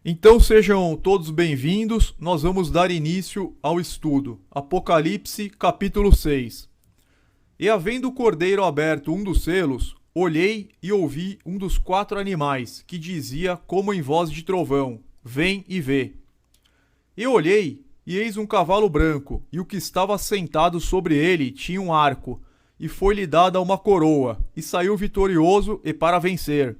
Então sejam todos bem-vindos, nós vamos dar início ao estudo. Apocalipse, capítulo 6. E havendo o cordeiro aberto um dos selos, olhei e ouvi um dos quatro animais, que dizia como em voz de trovão, vem e vê. E olhei, e eis um cavalo branco, e o que estava sentado sobre ele tinha um arco, e foi-lhe dada uma coroa, e saiu vitorioso e para vencer.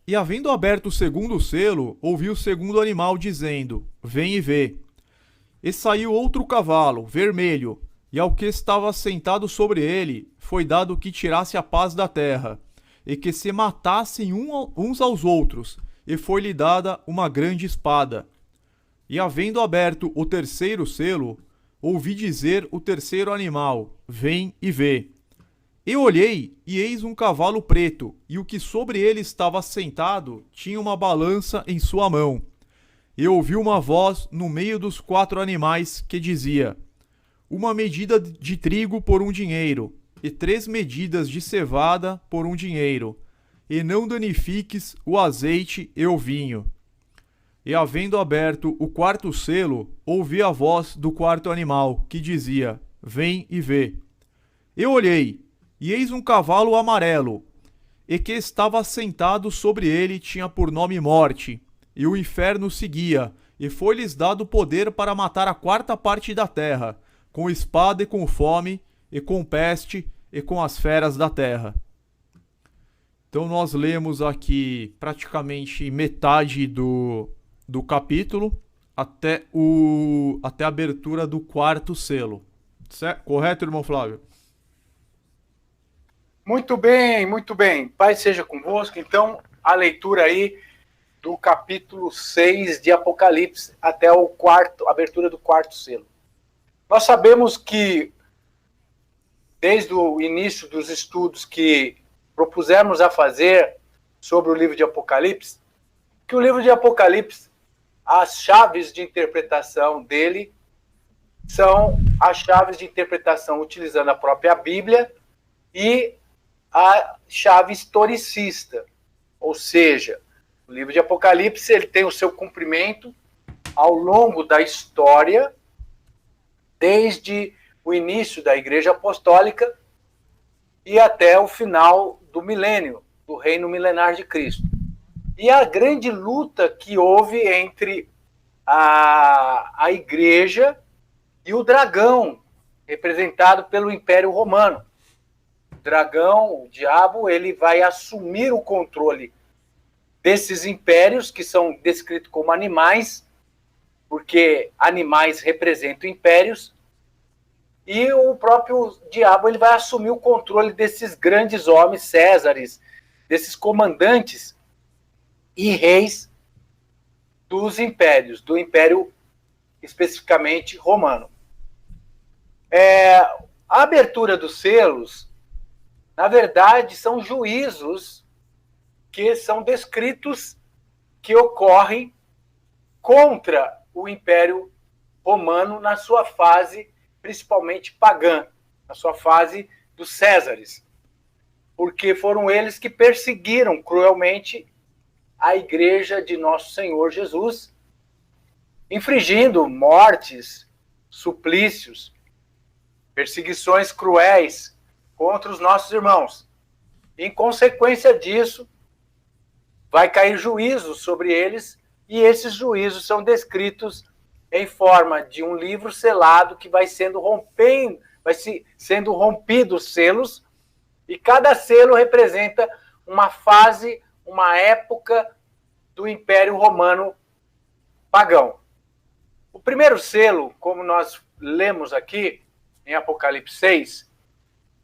E havendo aberto o segundo selo, ouvi o segundo animal dizendo, vem e vê. E saiu outro cavalo, vermelho, e ao que estava sentado sobre ele, foi dado que tirasse a paz da terra, e que se matassem uns aos outros, e foi-lhe dada uma grande espada. E havendo aberto o terceiro selo, ouvi dizer o terceiro animal, vem e vê. E olhei, e eis um cavalo preto, e o que sobre ele estava sentado tinha uma balança em sua mão. E ouvi uma voz no meio dos quatro animais que dizia: uma medida de trigo por um dinheiro, e 3 medidas de cevada por um dinheiro, e não danifiques o azeite e o vinho. E havendo aberto o quarto selo, ouvi a voz do quarto animal, que dizia: vem e vê. Eu olhei, e eis um cavalo amarelo, e que estava sentado sobre ele tinha por nome Morte, e o inferno seguia, e foi-lhes dado poder para matar a quarta parte da terra, com espada e com fome, e com peste, e com as feras da terra. Então nós lemos aqui praticamente metade do capítulo até a abertura do quarto selo. Certo? Correto, irmão Flávio? Muito bem, muito bem. Pai seja convosco. Então, a leitura aí do capítulo 6 de Apocalipse até a abertura do quarto selo. Nós sabemos que, desde o início dos estudos que propusemos a fazer sobre o livro de Apocalipse, que o livro de Apocalipse, as chaves de interpretação dele são as chaves de interpretação utilizando a própria Bíblia e a chave historicista, ou seja, o livro de Apocalipse ele tem o seu cumprimento ao longo da história, desde o início da Igreja Apostólica e até o final do milênio, do reino milenar de Cristo. E a grande luta que houve entre a Igreja e o dragão, representado pelo Império Romano. Dragão, o diabo, ele vai assumir o controle desses impérios, que são descritos como animais, porque animais representam impérios, e o próprio diabo ele vai assumir o controle desses grandes homens, Césares, desses comandantes e reis dos impérios, do império especificamente romano. A abertura dos selos, na verdade, são juízos que são descritos que ocorrem contra o Império Romano na sua fase, principalmente pagã, na sua fase dos Césares, porque foram eles que perseguiram cruelmente a Igreja de Nosso Senhor Jesus, infligindo mortes, suplícios, perseguições cruéis contra os nossos irmãos. Em consequência disso, vai cair juízo sobre eles, e esses juízos são descritos em forma de um livro selado que vai sendo rompido os selos, e cada selo representa uma fase, uma época do Império Romano pagão. O primeiro selo, como nós lemos aqui em Apocalipse 6,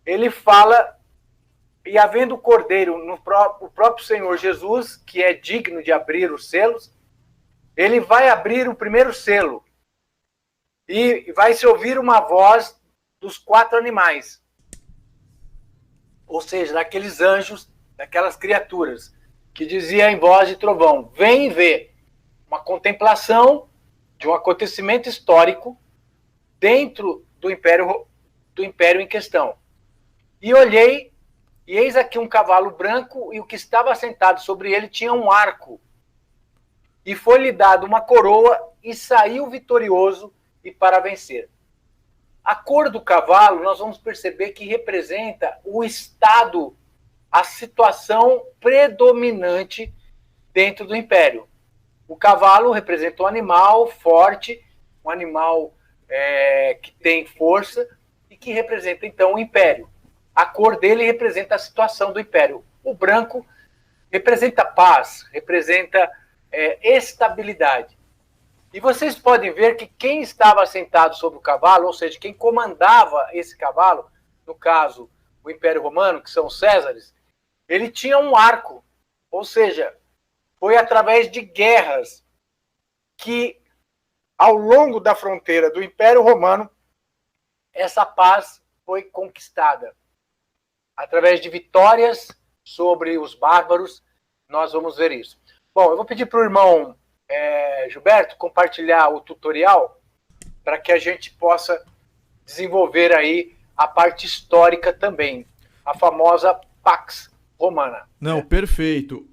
ele fala, e havendo o cordeiro, o próprio Senhor Jesus, que é digno de abrir os selos, ele vai abrir o primeiro selo, e vai se ouvir uma voz dos quatro animais, ou seja, daqueles anjos, daquelas criaturas, que dizia em voz de trovão, vem e vê, uma contemplação de um acontecimento histórico dentro do império em questão. E olhei, e eis aqui um cavalo branco, e o que estava sentado sobre ele tinha um arco. e foi-lhe dado uma coroa e saiu vitorioso e para vencer. A cor do cavalo, nós vamos perceber que representa o estado, a situação predominante dentro do império. O cavalo representa um animal forte, um animal que tem força e que representa, então, o império. A cor dele representa a situação do império. O branco representa paz, representa estabilidade. E vocês podem ver que quem estava sentado sobre o cavalo, ou seja, quem comandava esse cavalo, no caso, o Império Romano, que são os Césares, ele tinha um arco, ou seja, foi através de guerras que, ao longo da fronteira do Império Romano, essa paz foi conquistada. Através de vitórias sobre os bárbaros, nós vamos ver isso. Bom, eu vou pedir para o irmão Gilberto compartilhar o tutorial para que a gente possa desenvolver aí a parte histórica também, a famosa Pax Romana. Não, perfeito.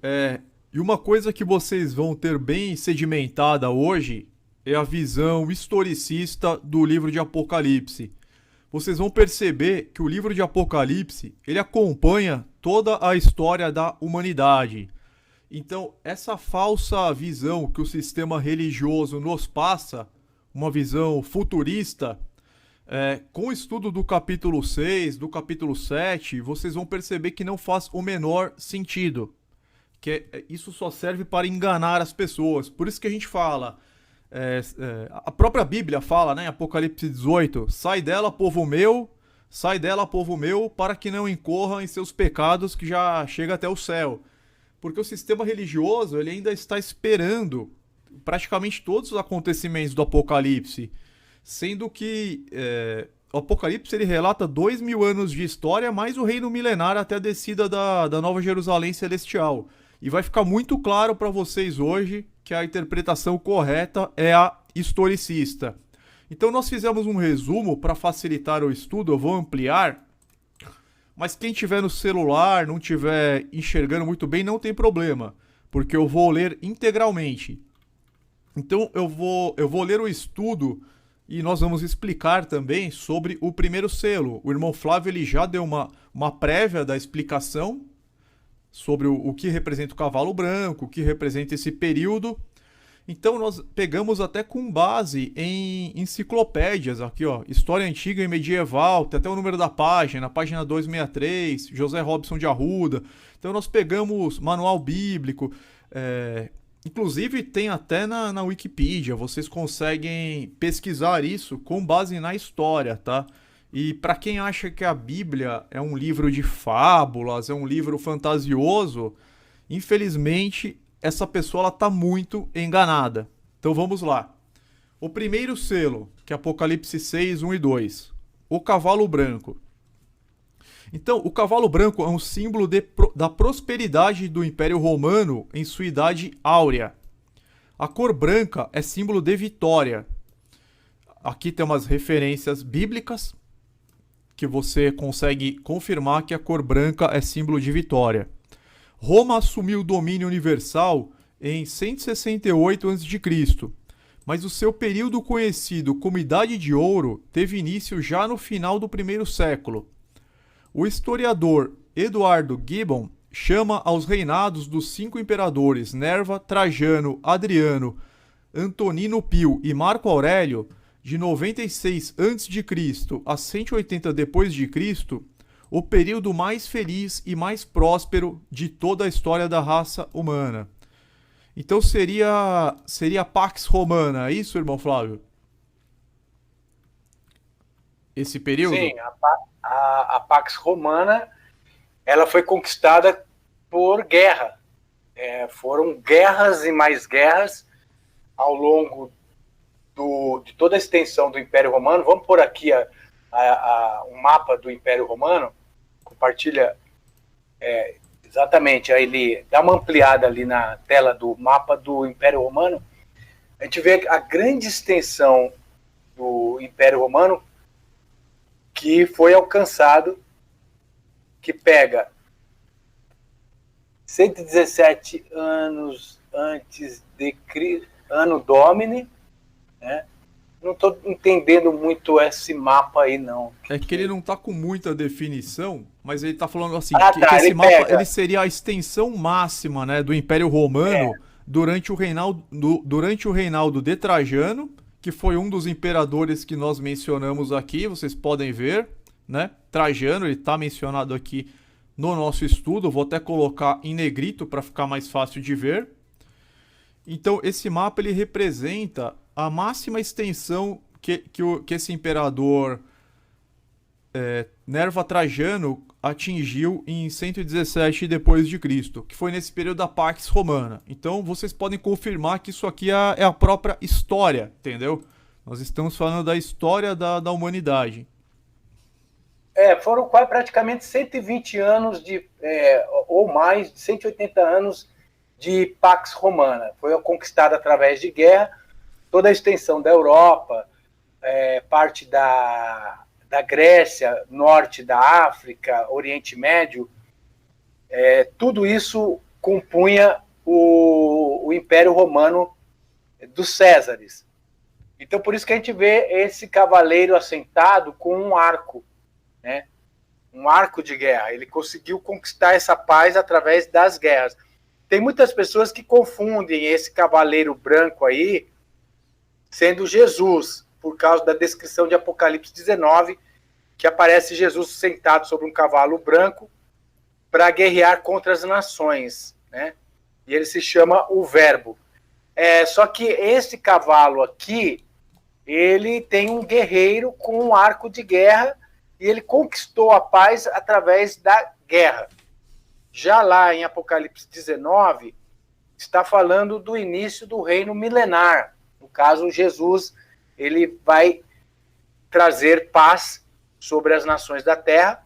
E uma coisa que vocês vão ter bem sedimentada hoje é a visão historicista do livro de Apocalipse. Vocês vão perceber que o livro de Apocalipse, ele acompanha toda a história da humanidade. Então, essa falsa visão que o sistema religioso nos passa, uma visão futurista, com o estudo do capítulo 6, do capítulo 7, vocês vão perceber que não faz o menor sentido. Isso só serve para enganar as pessoas. Por isso que a gente fala, a própria Bíblia fala, né, Apocalipse 18, sai dela, povo meu, para que não incorra em seus pecados que já chega até o céu. Porque o sistema religioso ele ainda está esperando praticamente todos os acontecimentos do Apocalipse, sendo que o Apocalipse ele relata 2000 anos de história mais o reino milenar até a descida da Nova Jerusalém Celestial. E vai ficar muito claro para vocês hoje que a interpretação correta é a historicista. Então nós fizemos um resumo para facilitar o estudo, eu vou ampliar. Mas quem tiver no celular, não tiver enxergando muito bem, não tem problema, porque eu vou ler integralmente. Então eu vou ler o estudo e nós vamos explicar também sobre o primeiro selo. O irmão Flávio ele já deu uma prévia da explicação sobre o que representa o cavalo branco, o que representa esse período. Então nós pegamos até com base em enciclopédias aqui, ó, História Antiga e Medieval, tem até o número da página, página 263, José Robson de Arruda. Então nós pegamos manual bíblico, inclusive tem até na Wikipedia, vocês conseguem pesquisar isso com base na história, tá? E para quem acha que a Bíblia é um livro de fábulas, é um livro fantasioso, infelizmente essa pessoa está muito enganada. Então vamos lá. O primeiro selo, que é Apocalipse 6, 1 e 2. O cavalo branco. Então, o cavalo branco é um símbolo da prosperidade do Império Romano em sua idade áurea. A cor branca é símbolo de vitória. Aqui tem umas referências bíblicas que você consegue confirmar que a cor branca é símbolo de vitória. Roma assumiu o domínio universal em 168 a.C., mas o seu período conhecido como Idade de Ouro teve início já no final do primeiro século. O historiador Eduardo Gibbon chama aos reinados dos 5 imperadores Nerva, Trajano, Adriano, Antonino Pio e Marco Aurélio, de 96 a.C. a 180 d.C., o período mais feliz e mais próspero de toda a história da raça humana. Então seria a Pax Romana, é isso, irmão Flávio? Esse período? Sim, a Pax Romana ela foi conquistada por guerra. Foram guerras e mais guerras ao longo de toda a extensão do Império Romano. Vamos pôr aqui um mapa do Império Romano. Compartilha exatamente, aí ele dá uma ampliada ali na tela do mapa do Império Romano. A gente vê a grande extensão do Império Romano que foi alcançado, que pega 117 anos antes de Anno Domini, né? Não estou entendendo muito esse mapa aí, não. É que ele não está com muita definição, mas ele está falando assim, que esse mapa ele seria a extensão máxima, né, do Império Romano durante o reinado de Trajano, que foi um dos imperadores que nós mencionamos aqui, vocês podem ver, né? Trajano, ele está mencionado aqui no nosso estudo, vou até colocar em negrito para ficar mais fácil de ver. Então, esse mapa ele representa a máxima extensão que esse imperador Nerva Trajano atingiu em 117 depois de Cristo, que foi nesse período da Pax Romana. Então, vocês podem confirmar que isso aqui é a própria história, entendeu? Nós estamos falando da história da humanidade. Foram praticamente 120 anos ou mais, 180 anos de Pax Romana. Foi conquistada através de guerra, toda a extensão da Europa, parte da Grécia, norte da África, Oriente Médio, tudo isso compunha o Império Romano dos Césares. Então, por isso que a gente vê esse cavaleiro assentado com um arco, né? Um arco de guerra. Ele conseguiu conquistar essa paz através das guerras. Tem muitas pessoas que confundem esse cavaleiro branco aí sendo Jesus, por causa da descrição de Apocalipse 19, que aparece Jesus sentado sobre um cavalo branco para guerrear contra as nações, né? E ele se chama o Verbo. Só que esse cavalo aqui, ele tem um guerreiro com um arco de guerra e ele conquistou a paz através da guerra. Já lá em Apocalipse 19, está falando do início do reino milenar. No caso, Jesus, ele vai trazer paz sobre as nações da terra,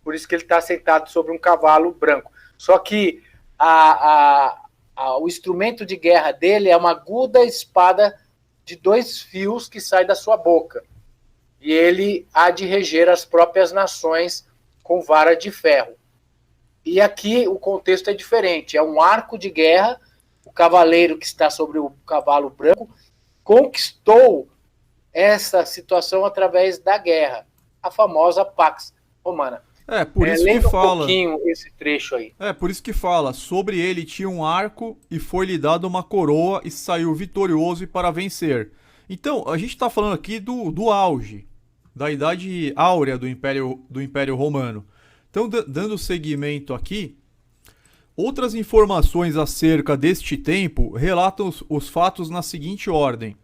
por isso que ele está sentado sobre um cavalo branco. Só que o instrumento de guerra dele é uma aguda espada de 2 fios que sai da sua boca. E ele há de reger as próprias nações com vara de ferro. E aqui o contexto é diferente. É um arco de guerra, o cavaleiro que está sobre o cavalo branco conquistou essa situação através da guerra, a famosa Pax Romana. Por isso que fala. Um pouquinho esse trecho aí. Por isso que fala. Sobre ele tinha um arco e foi-lhe dada uma coroa e saiu vitorioso e para vencer. Então, a gente está falando aqui do auge, da idade áurea do Império Romano. Então, dando seguimento aqui, outras informações acerca deste tempo relatam os fatos na seguinte ordem.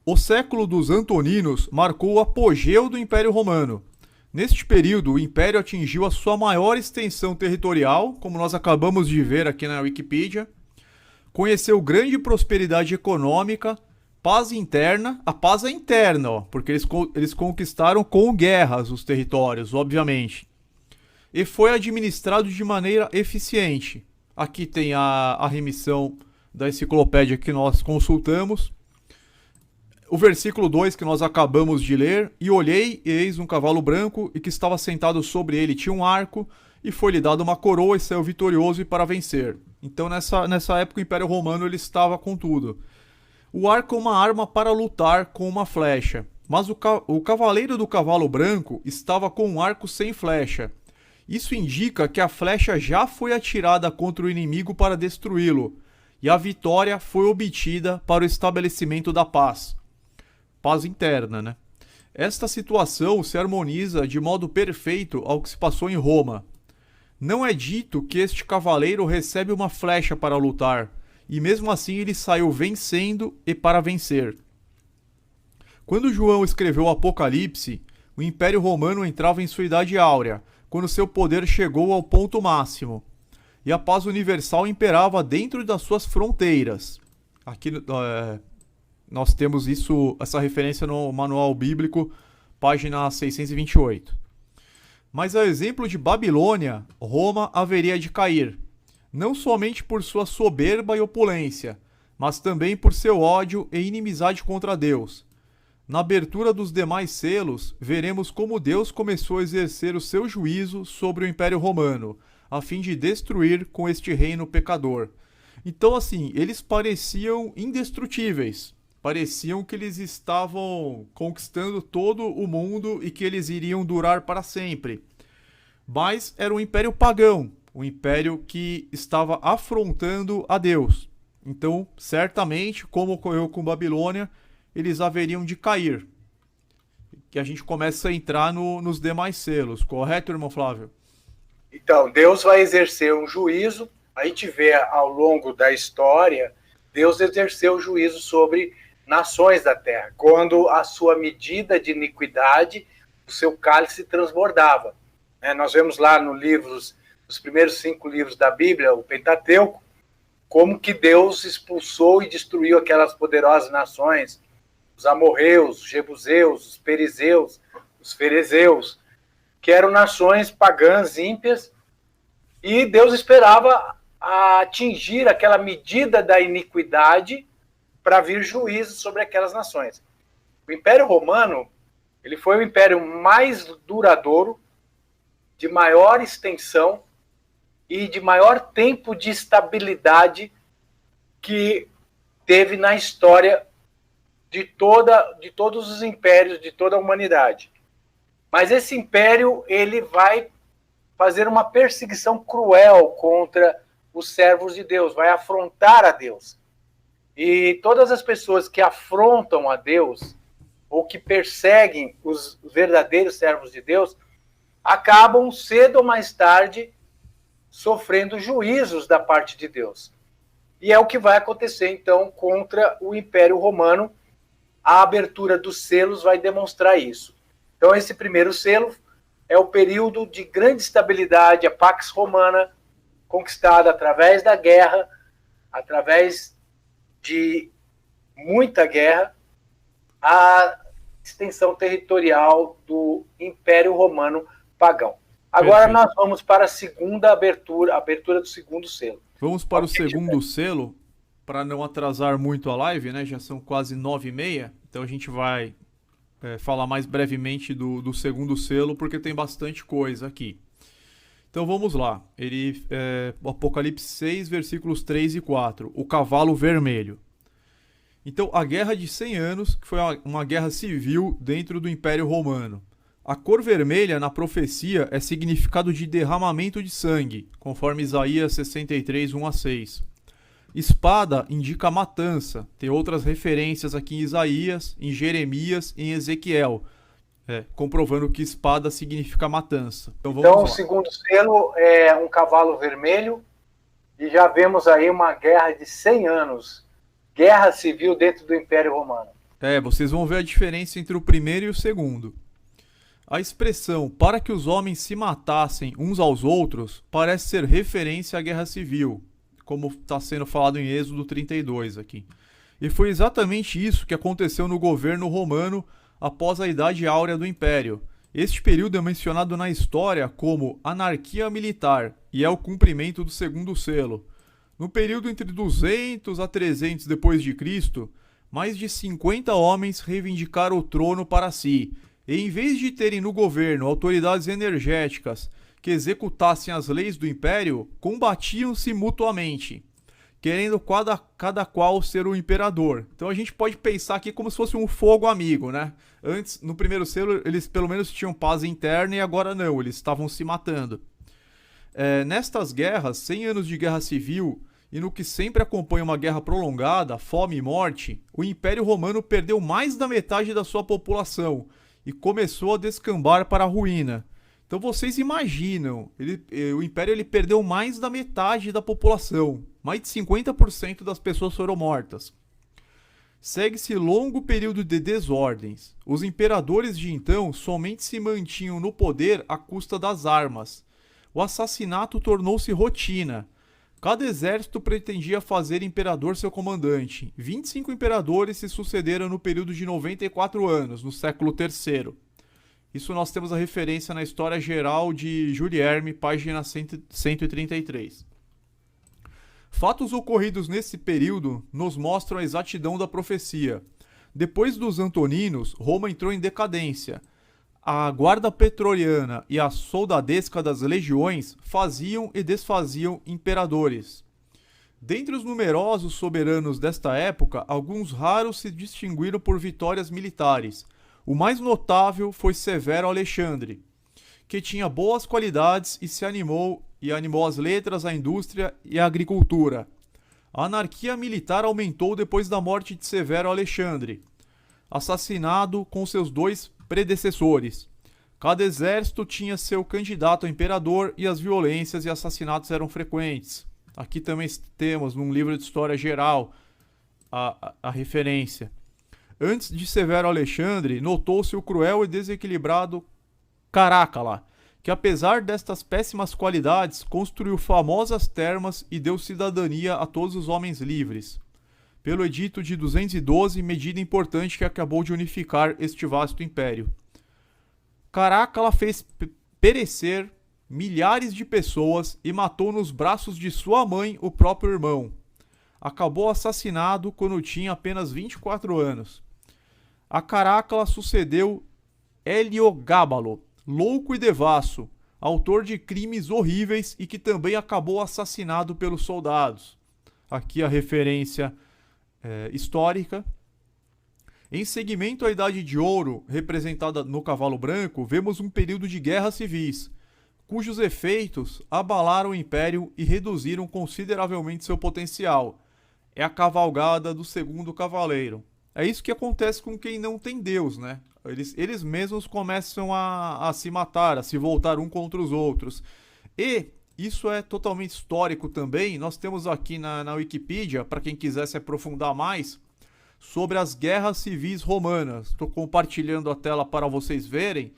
O século dos Antoninos marcou o apogeu do Império Romano. Neste período, o Império atingiu a sua maior extensão territorial, como nós acabamos de ver aqui na Wikipedia, conheceu grande prosperidade econômica, paz interna, a paz é interna, porque eles conquistaram com guerras os territórios, obviamente, e foi administrado de maneira eficiente. Aqui tem a remissão da enciclopédia que nós consultamos. O versículo 2 que nós acabamos de ler, e olhei, e eis um cavalo branco, e que estava sentado sobre ele tinha um arco, e foi-lhe dado uma coroa, e saiu vitorioso e para vencer. Então nessa época o Império Romano ele estava com tudo. O arco é uma arma para lutar com uma flecha, mas o cavaleiro do cavalo branco estava com um arco sem flecha. Isso indica que a flecha já foi atirada contra o inimigo para destruí-lo, e a vitória foi obtida para o estabelecimento da paz. Paz interna, né? Esta situação se harmoniza de modo perfeito ao que se passou em Roma. Não é dito que este cavaleiro recebe uma flecha para lutar, e mesmo assim ele saiu vencendo e para vencer. Quando João escreveu o Apocalipse, o Império Romano entrava em sua idade áurea, quando seu poder chegou ao ponto máximo, e a paz universal imperava dentro das suas fronteiras. Aqui nós temos essa referência no Manual Bíblico, página 628. Mas a exemplo de Babilônia, Roma haveria de cair, não somente por sua soberba e opulência, mas também por seu ódio e inimizade contra Deus. Na abertura dos demais selos, veremos como Deus começou a exercer o seu juízo sobre o Império Romano, a fim de destruir com este reino pecador. Então, assim, eles pareciam indestrutíveis. Pareciam que eles estavam conquistando todo o mundo e que eles iriam durar para sempre. Mas era um império pagão, um império que estava afrontando a Deus. Então, certamente, como ocorreu com Babilônia, eles haveriam de cair. Que a gente começa a entrar nos demais selos, correto, irmão Flávio? Então, Deus vai exercer um juízo. A gente vê ao longo da história, Deus exerceu o juízo sobre nações da terra, quando a sua medida de iniquidade, o seu cálice transbordava. Nós vemos lá nos primeiros 5 livros da Bíblia, o Pentateuco, como que Deus expulsou e destruiu aquelas poderosas nações, os amorreus, os jebuseus, os perizeus, os ferezeus, que eram nações pagãs, ímpias, e Deus esperava atingir aquela medida da iniquidade para vir juízo sobre aquelas nações. O Império Romano, ele foi o império mais duradouro, de maior extensão e de maior tempo de estabilidade que teve na história de todos os impérios, de toda a humanidade. Mas esse império, ele vai fazer uma perseguição cruel contra os servos de Deus, vai afrontar a Deus. E todas as pessoas que afrontam a Deus, ou que perseguem os verdadeiros servos de Deus, acabam cedo ou mais tarde sofrendo juízos da parte de Deus. E é o que vai acontecer, então, contra o Império Romano. A abertura dos selos vai demonstrar isso. Então, esse primeiro selo é o período de grande estabilidade, a Pax Romana, conquistada através da guerra, através de muita guerra, a extensão territorial do Império Romano pagão. Agora Perfeito. nós vamos para a segunda abertura, a abertura do segundo selo. Vamos para o segundo selo, para não atrasar muito a live, né? Já são quase 9h30, então a gente vai falar mais brevemente do segundo selo, porque tem bastante coisa aqui. Então vamos lá. O Apocalipse 6, versículos 3 e 4. O cavalo vermelho. Então, a Guerra de 100 anos, que foi uma guerra civil dentro do Império Romano. A cor vermelha na profecia é significado de derramamento de sangue, conforme Isaías 63, 1 a 6. Espada indica matança. Tem outras referências aqui em Isaías, em Jeremias e em Ezequiel, comprovando que espada significa matança. Então, o segundo selo é um cavalo vermelho e já vemos aí uma guerra de 100 anos. Guerra civil dentro do Império Romano. Vocês vão ver a diferença entre o primeiro e o segundo. A expressão para que os homens se matassem uns aos outros parece ser referência à guerra civil, como está sendo falado em Êxodo 32 aqui. E foi exatamente isso que aconteceu no governo romano após a Idade Áurea do Império. Este período é mencionado na história como anarquia militar e é o cumprimento do segundo selo. No período entre 200 a 300 depois de Cristo, mais de 50 homens reivindicaram o trono para si, e em vez de terem no governo autoridades energéticas que executassem as leis do império, combatiam-se mutuamente, querendo cada qual ser o imperador. Então a gente pode pensar aqui como se fosse um fogo amigo, né? Antes, no primeiro selo, eles pelo menos tinham paz interna e agora não, eles estavam se matando. Nestas guerras, 100 anos de guerra civil, e no que sempre acompanha uma guerra prolongada, fome e morte, o Império Romano perdeu mais da metade da sua população e começou a descambar para a ruína. Então vocês imaginam, o Império perdeu mais da metade da população, mais de 50% das pessoas foram mortas. Segue-se longo período de desordens. Os imperadores de então somente se mantinham no poder à custa das armas. O assassinato tornou-se rotina. Cada exército pretendia fazer imperador seu comandante. 25 imperadores se sucederam no período de 94 anos, no século III. Isso nós temos a referência na História Geral de Julierme, página 133. Fatos ocorridos nesse período nos mostram a exatidão da profecia. Depois dos Antoninos, Roma entrou em decadência. A guarda pretoriana e a soldadesca das legiões faziam e desfaziam imperadores. Dentre os numerosos soberanos desta época, alguns raros se distinguiram por vitórias militares. O mais notável foi Severo Alexandre, que tinha boas qualidades e animou as letras, a indústria e a agricultura. A anarquia militar aumentou depois da morte de Severo Alexandre, assassinado com seus 2 predecessores. Cada exército tinha seu candidato a imperador e as violências e assassinatos eram frequentes. Aqui também temos, num livro de história geral, a referência. Antes de Severo Alexandre, notou-se o cruel e desequilibrado Carácala, que apesar destas péssimas qualidades, construiu famosas termas e deu cidadania a todos os homens livres. Pelo edito de 212, medida importante que acabou de unificar este vasto império. Carácala fez perecer milhares de pessoas e matou nos braços de sua mãe o próprio irmão. Acabou assassinado quando tinha apenas 24 anos. A Carácala sucedeu Heliogábalo, louco e devasso, autor de crimes horríveis e que também acabou assassinado pelos soldados. Aqui a referência histórica. Em seguimento à Idade de Ouro, representada no cavalo branco, vemos um período de guerras civis, cujos efeitos abalaram o império e reduziram consideravelmente seu potencial. É a cavalgada do segundo cavaleiro. É isso que acontece com quem não tem Deus, né? Eles mesmos começam a se matar, a se voltar um contra os outros. E isso é totalmente histórico também. Nós temos aqui na Wikipedia, para quem quiser se aprofundar mais, sobre as guerras civis romanas. Estou compartilhando a tela para vocês verem.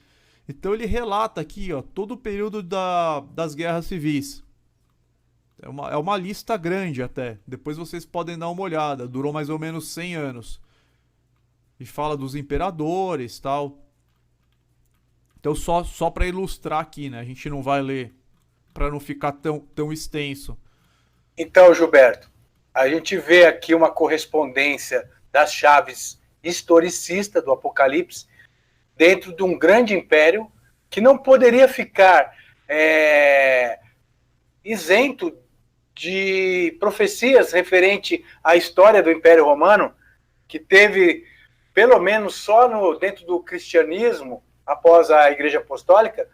Então ele relata aqui, ó, todo o período das guerras civis. É uma lista grande até. Depois vocês podem dar uma olhada. Durou mais ou menos 100 anos. E fala dos imperadores e tal. Então só para ilustrar aqui, né? A gente não vai ler para não ficar tão extenso. Então, Gilberto, a gente vê aqui uma correspondência das chaves historicistas do Apocalipse dentro de um grande império que não poderia ficar isento de profecias referente à história do Império Romano, que teve, pelo menos só dentro do cristianismo, após a Igreja Apostólica,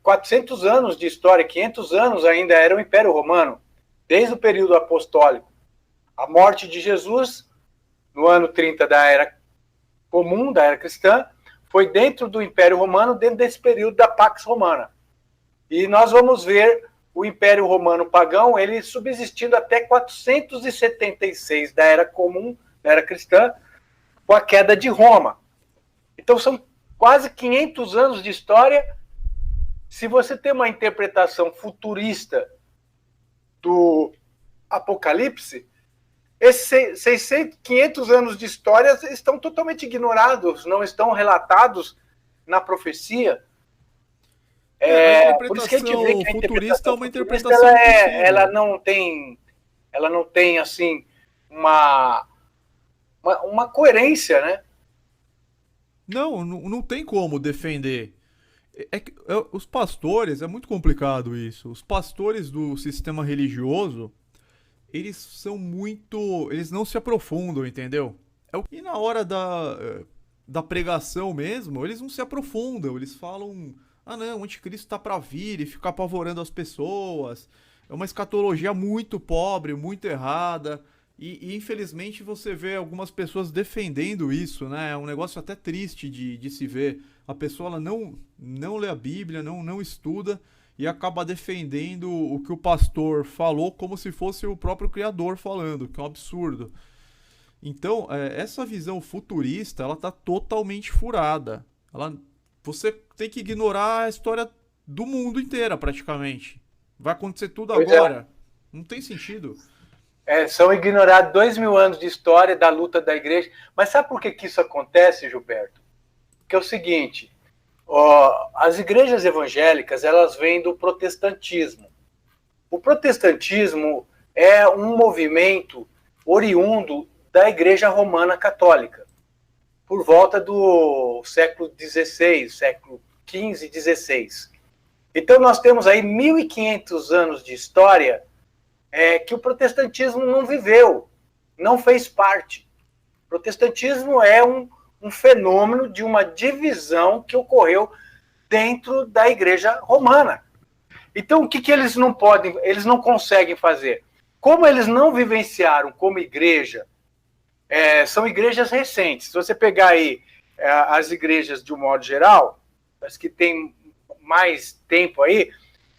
400 anos de história, 500 anos ainda era o Império Romano, desde o período apostólico. A morte de Jesus, no ano 30 da Era Comum, da Era Cristã, foi dentro do Império Romano, dentro desse período da Pax Romana. E nós vamos ver o Império Romano pagão, ele subsistindo até 476 da Era Comum, da Era Cristã, com a queda de Roma. Então são quase 500 anos de história. Se você tem uma interpretação futurista do Apocalipse, esses 500 anos de história estão totalmente ignorados, não estão relatados na profecia. Por isso que a gente vê que a futurista é uma interpretação ela não tem assim uma coerência, né? Não tem como defender. Os pastores, é muito complicado isso. Os pastores do sistema religioso, eles não se aprofundam, entendeu? E na hora da pregação mesmo, eles não se aprofundam. Eles falam, não, o anticristo tá pra vir e ficar apavorando as pessoas. É uma escatologia muito pobre, muito errada. E infelizmente você vê algumas pessoas defendendo isso, né? É um negócio até triste de se ver. A pessoa ela não lê a Bíblia, não estuda e acaba defendendo o que o pastor falou como se fosse o próprio Criador falando, que é um absurdo. Então, essa visão futurista, ela tá totalmente furada. Você tem que ignorar a história do mundo inteira, praticamente. Vai acontecer tudo agora. Não tem sentido. São ignorados 2000 anos de história da luta da igreja. Mas sabe por que isso acontece, Gilberto? Que é o seguinte, as igrejas evangélicas, elas vêm do protestantismo. O protestantismo é um movimento oriundo da Igreja Romana Católica, por volta do século XVI, século XV e XVI. Então nós temos aí 1500 anos de história que o protestantismo não viveu, não fez parte. O protestantismo é um fenômeno de uma divisão que ocorreu dentro da Igreja Romana. Então, o que eles não podem, eles não conseguem fazer? Como eles não vivenciaram como igreja, são igrejas recentes. Se você pegar aí as igrejas de um modo geral, as que têm mais tempo aí,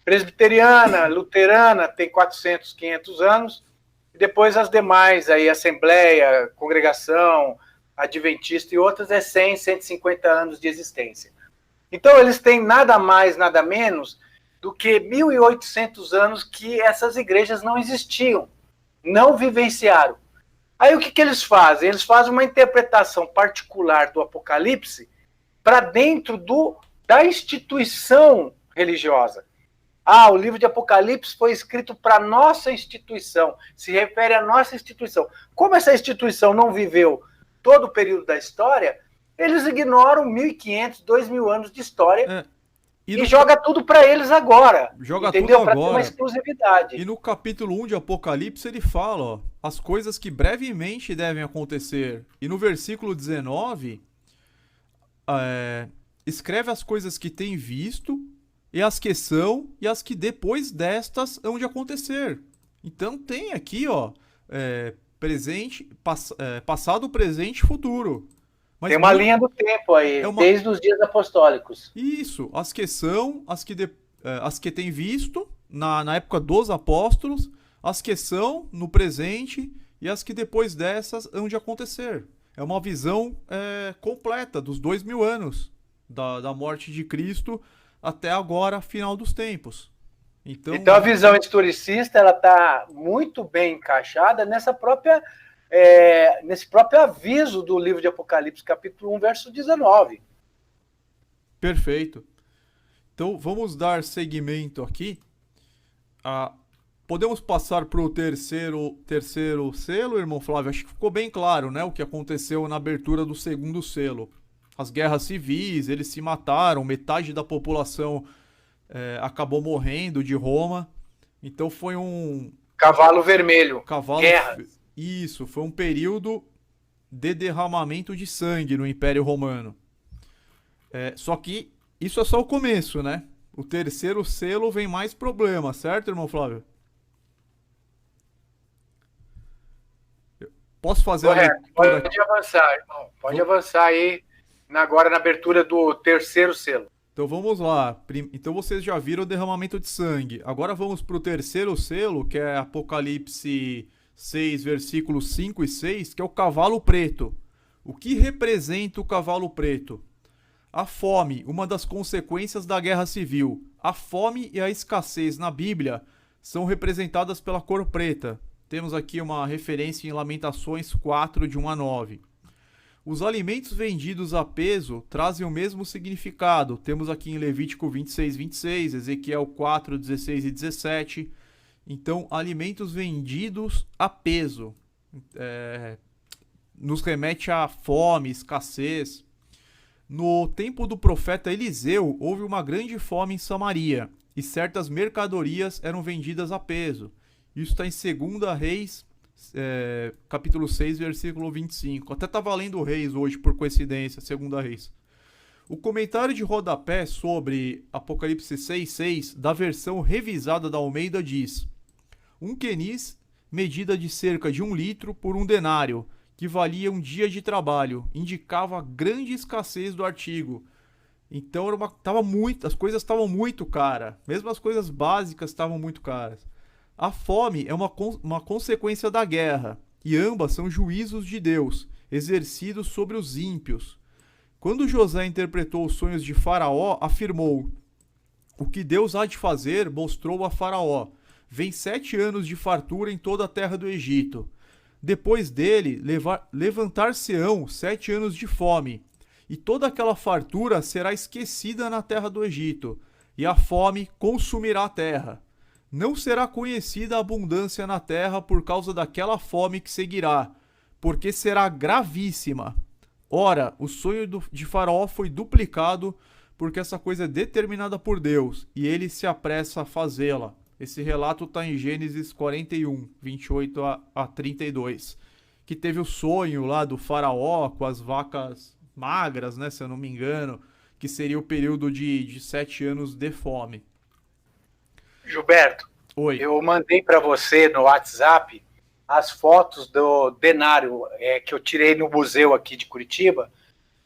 presbiteriana, luterana, tem 400, 500 anos, e depois as demais, aí, Assembleia, Congregação, Adventista e outras, 100, 150 anos de existência. Então, eles têm nada mais, nada menos do que 1.800 anos que essas igrejas não existiam, não vivenciaram. Aí o que eles fazem? Eles fazem uma interpretação particular do Apocalipse para dentro da instituição religiosa. O livro de Apocalipse foi escrito para a nossa instituição, se refere à nossa instituição. Como essa instituição não viveu todo o período da história, eles ignoram 1.500, 2.000 anos de história e joga tudo para eles agora. Joga entendeu? tudo agora. Para ter uma exclusividade. E no capítulo 1 de Apocalipse ele fala, as coisas que brevemente devem acontecer. E no versículo 19, escreve as coisas que tem visto, e as que são, e as que depois destas hão de acontecer. Então tem aqui, passado, presente e futuro. Mas tem uma linha do tempo aí, desde os dias apostólicos. Isso, as que são, as que tem visto na época dos apóstolos, as que são no presente e as que depois dessas hão de acontecer. É uma visão completa dos 2.000 anos da morte de Cristo até agora, final dos tempos. Então a visão historicista está muito bem encaixada nesse próprio aviso do livro de Apocalipse, capítulo 1, verso 19. Perfeito. Então vamos dar seguimento aqui. Podemos passar para o terceiro selo, irmão Flávio? Acho que ficou bem claro, né, o que aconteceu na abertura do segundo selo. As guerras civis, eles se mataram, metade da população acabou morrendo de Roma. Então foi um... Cavalo vermelho. Guerras. Isso, foi um período de derramamento de sangue no Império Romano. Só que isso é só o começo, né? O terceiro selo vem mais problemas, certo, irmão Flávio? Posso fazer Pode avançar, irmão. Pode avançar aí agora na abertura do terceiro selo. Então vamos lá. Então vocês já viram o derramamento de sangue. Agora vamos para o terceiro selo, que é Apocalipse 6, versículos 5 e 6, que é o cavalo preto. O que representa o cavalo preto? A fome, uma das consequências da guerra civil. A fome e a escassez na Bíblia são representadas pela cor preta. Temos aqui uma referência em Lamentações 4, de 1 a 9. Os alimentos vendidos a peso trazem o mesmo significado. Temos aqui em Levítico 26, 26, Ezequiel 4, 16 e 17. Então, alimentos vendidos a peso nos remete à fome, escassez. No tempo do profeta Eliseu, houve uma grande fome em Samaria, e certas mercadorias eram vendidas a peso. Isso está em 2 Reis, capítulo 6, versículo 25. Até estava lendo Reis hoje, por coincidência, 2 Reis. O comentário de rodapé sobre Apocalipse 6,6, da versão revisada da Almeida, diz: um quenis, medida de cerca de 1 litro por 1 denário, que valia um dia de trabalho, indicava a grande escassez do artigo. Então as coisas estavam muito caras, mesmo as coisas básicas estavam muito caras. A fome é uma consequência da guerra, e ambas são juízos de Deus, exercidos sobre os ímpios. Quando José interpretou os sonhos de Faraó, afirmou: o que Deus há de fazer mostrou a Faraó. Vem 7 anos de fartura em toda a terra do Egito. Depois dele, levantar-se-ão 7 anos de fome, e toda aquela fartura será esquecida na terra do Egito, e a fome consumirá a terra. Não será conhecida a abundância na terra por causa daquela fome que seguirá, porque será gravíssima. Ora, o sonho de Faraó foi duplicado, porque essa coisa é determinada por Deus, e ele se apressa a fazê-la. Esse relato está em Gênesis 41, 28 a 32, que teve o sonho lá do faraó com as vacas magras, né, se eu não me engano, que seria o período de 7 anos de fome. Gilberto, Oi. eu mandei para você no WhatsApp as fotos do denário que eu tirei no museu aqui de Curitiba.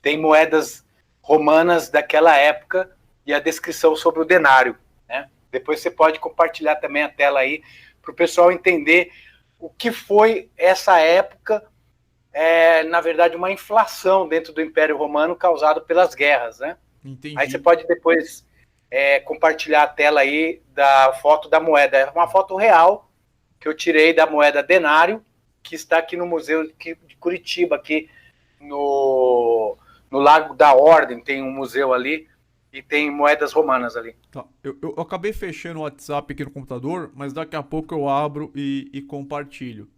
Tem moedas romanas daquela época e a descrição sobre o denário, né? Depois você pode compartilhar também a tela aí para o pessoal entender o que foi essa época, na verdade, uma inflação dentro do Império Romano causada pelas guerras, né? Entendi. Aí você pode depois compartilhar a tela aí da foto da moeda. É uma foto real que eu tirei da moeda denário, que está aqui no Museu de Curitiba, aqui no Lago da Ordem, tem um museu ali, e tem moedas romanas ali. Tá. Eu acabei fechando o WhatsApp aqui no computador, mas daqui a pouco eu abro e compartilho.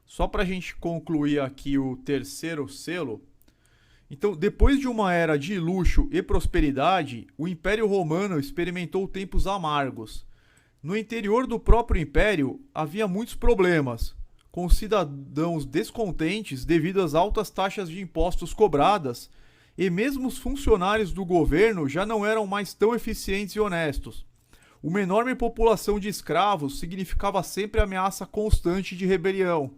Só para a gente concluir aqui o terceiro selo. Então, depois de uma era de luxo e prosperidade, o Império Romano experimentou tempos amargos. No interior do próprio Império havia muitos problemas, com cidadãos descontentes devido às altas taxas de impostos cobradas, e mesmo os funcionários do governo já não eram mais tão eficientes e honestos. Uma enorme população de escravos significava sempre ameaça constante de rebelião.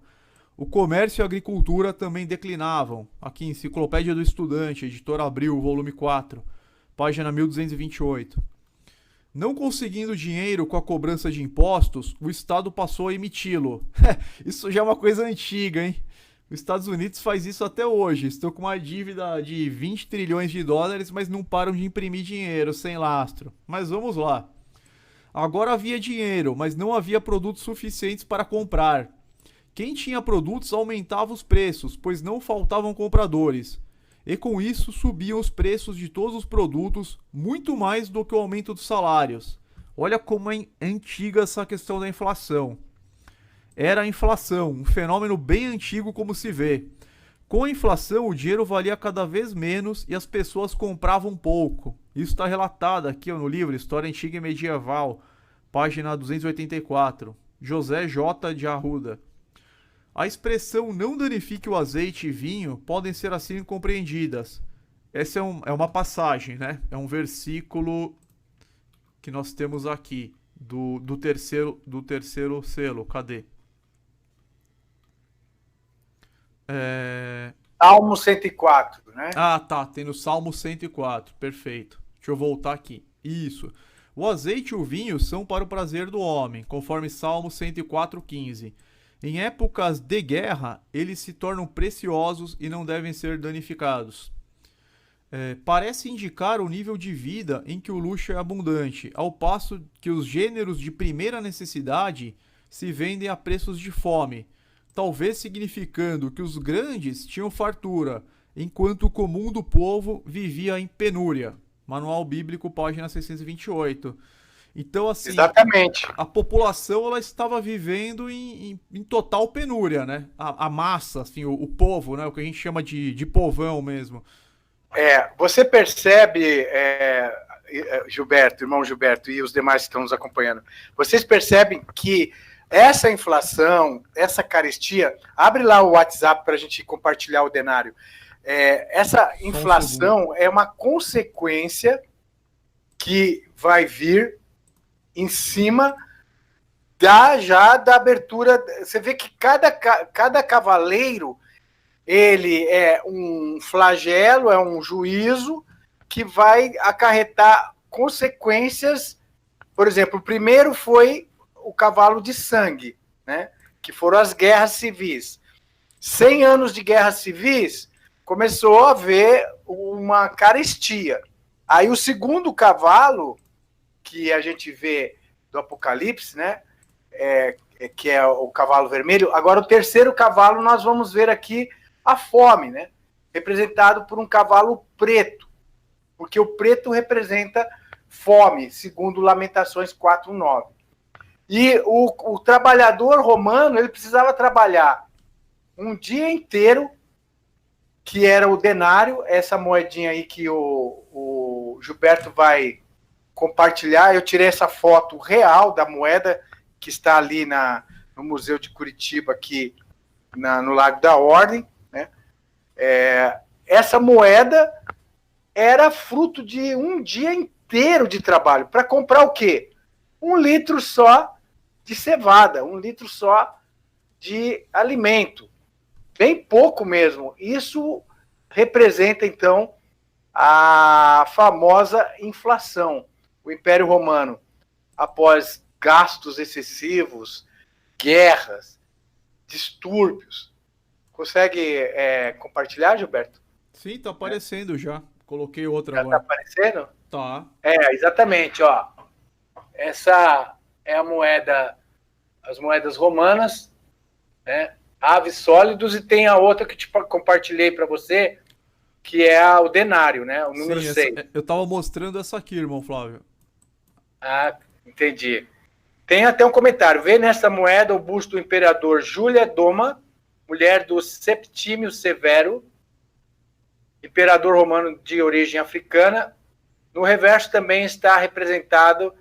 O comércio e a agricultura também declinavam. Aqui, Enciclopédia do Estudante, Editora Abril, volume 4, página 1228. Não conseguindo dinheiro com a cobrança de impostos, o Estado passou a emiti-lo. Isso já é uma coisa antiga, hein? Os Estados Unidos faz isso até hoje. Estão com uma dívida de 20 trilhões de dólares, mas não param de imprimir dinheiro sem lastro. Mas vamos lá. Agora havia dinheiro, mas não havia produtos suficientes para comprar. Quem tinha produtos aumentava os preços, pois não faltavam compradores. E com isso subiam os preços de todos os produtos, muito mais do que o aumento dos salários. Olha como é antiga essa questão da inflação. Era a inflação, um fenômeno bem antigo como se vê. Com a inflação, o dinheiro valia cada vez menos e as pessoas compravam pouco. Isso está relatado aqui no livro História Antiga e Medieval, página 284, José J. de Arruda. A expressão não danifique o azeite e vinho podem ser assim compreendidas. Essa é uma passagem, né? É um versículo que nós temos aqui, do terceiro selo. Cadê? Salmo 104, né? Ah, tá. Tem no Salmo 104. Perfeito. Deixa eu voltar aqui. Isso. O azeite e o vinho são para o prazer do homem, conforme Salmo 104:15. Em épocas de guerra, eles se tornam preciosos e não devem ser danificados. Parece indicar o nível de vida em que o luxo é abundante, ao passo que os gêneros de primeira necessidade se vendem a preços de fome, talvez significando que os grandes tinham fartura, enquanto o comum do povo vivia em penúria. Manual Bíblico, página 628. Então, assim, exatamente. A população ela estava vivendo em total penúria, né? A massa, assim, o povo, né? O que a gente chama de povão mesmo. Você percebe, Gilberto, irmão Gilberto, e os demais que estão nos acompanhando, vocês percebem que essa inflação, essa carestia, abre lá o WhatsApp para a gente compartilhar o denário. Essa inflação é uma consequência que vai vir em cima da abertura. Você vê que cada cavaleiro, ele é um flagelo, é um juízo que vai acarretar consequências. Por exemplo, o primeiro foi o cavalo de sangue, né? Que foram as guerras civis. 100 anos de guerras civis, começou a haver uma carestia. Aí o segundo cavalo, que a gente vê do Apocalipse, né? Que é o cavalo vermelho. Agora, o terceiro cavalo, nós vamos ver aqui a fome, né? Representado por um cavalo preto, porque o preto representa fome, segundo Lamentações 4:9. E o trabalhador romano, ele precisava trabalhar um dia inteiro, que era o denário, essa moedinha aí que o Gilberto vai compartilhar. Eu tirei essa foto real da moeda que está ali no Museu de Curitiba, aqui no Lago da Ordem, né? Essa moeda era fruto de um dia inteiro de trabalho para comprar o quê? 1 litro só de cevada, 1 litro só de alimento. Bem pouco mesmo. Isso representa, então, a famosa inflação. O Império Romano, após gastos excessivos, guerras, distúrbios. Consegue compartilhar, Gilberto? Sim, tá aparecendo já. Coloquei outra Já agora. está aparecendo? Tá. Exatamente, ó. Essa é a moeda, as moedas romanas, né? Aves sólidos, e tem a outra que te compartilhei para você, que é o denário, né? O número Sim, 6. eu tava mostrando essa aqui, irmão Flávio. Entendi. Tem até um comentário. Vê nessa moeda o busto do imperador Júlia Doma, mulher do Septímio Severo, imperador romano de origem africana. No reverso também está representado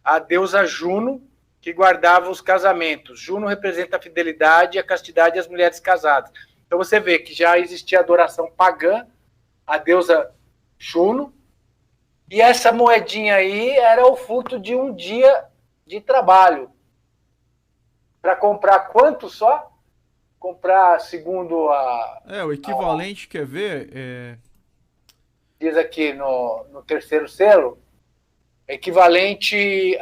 a deusa Juno, que guardava os casamentos. Juno representa a fidelidade, a castidade e as mulheres casadas. Então você vê que já existia adoração pagã à deusa Juno, e essa moedinha aí era o fruto de um dia de trabalho. Para comprar quanto só? Comprar segundo o equivalente, quer ver? Diz aqui no terceiro selo, equivalente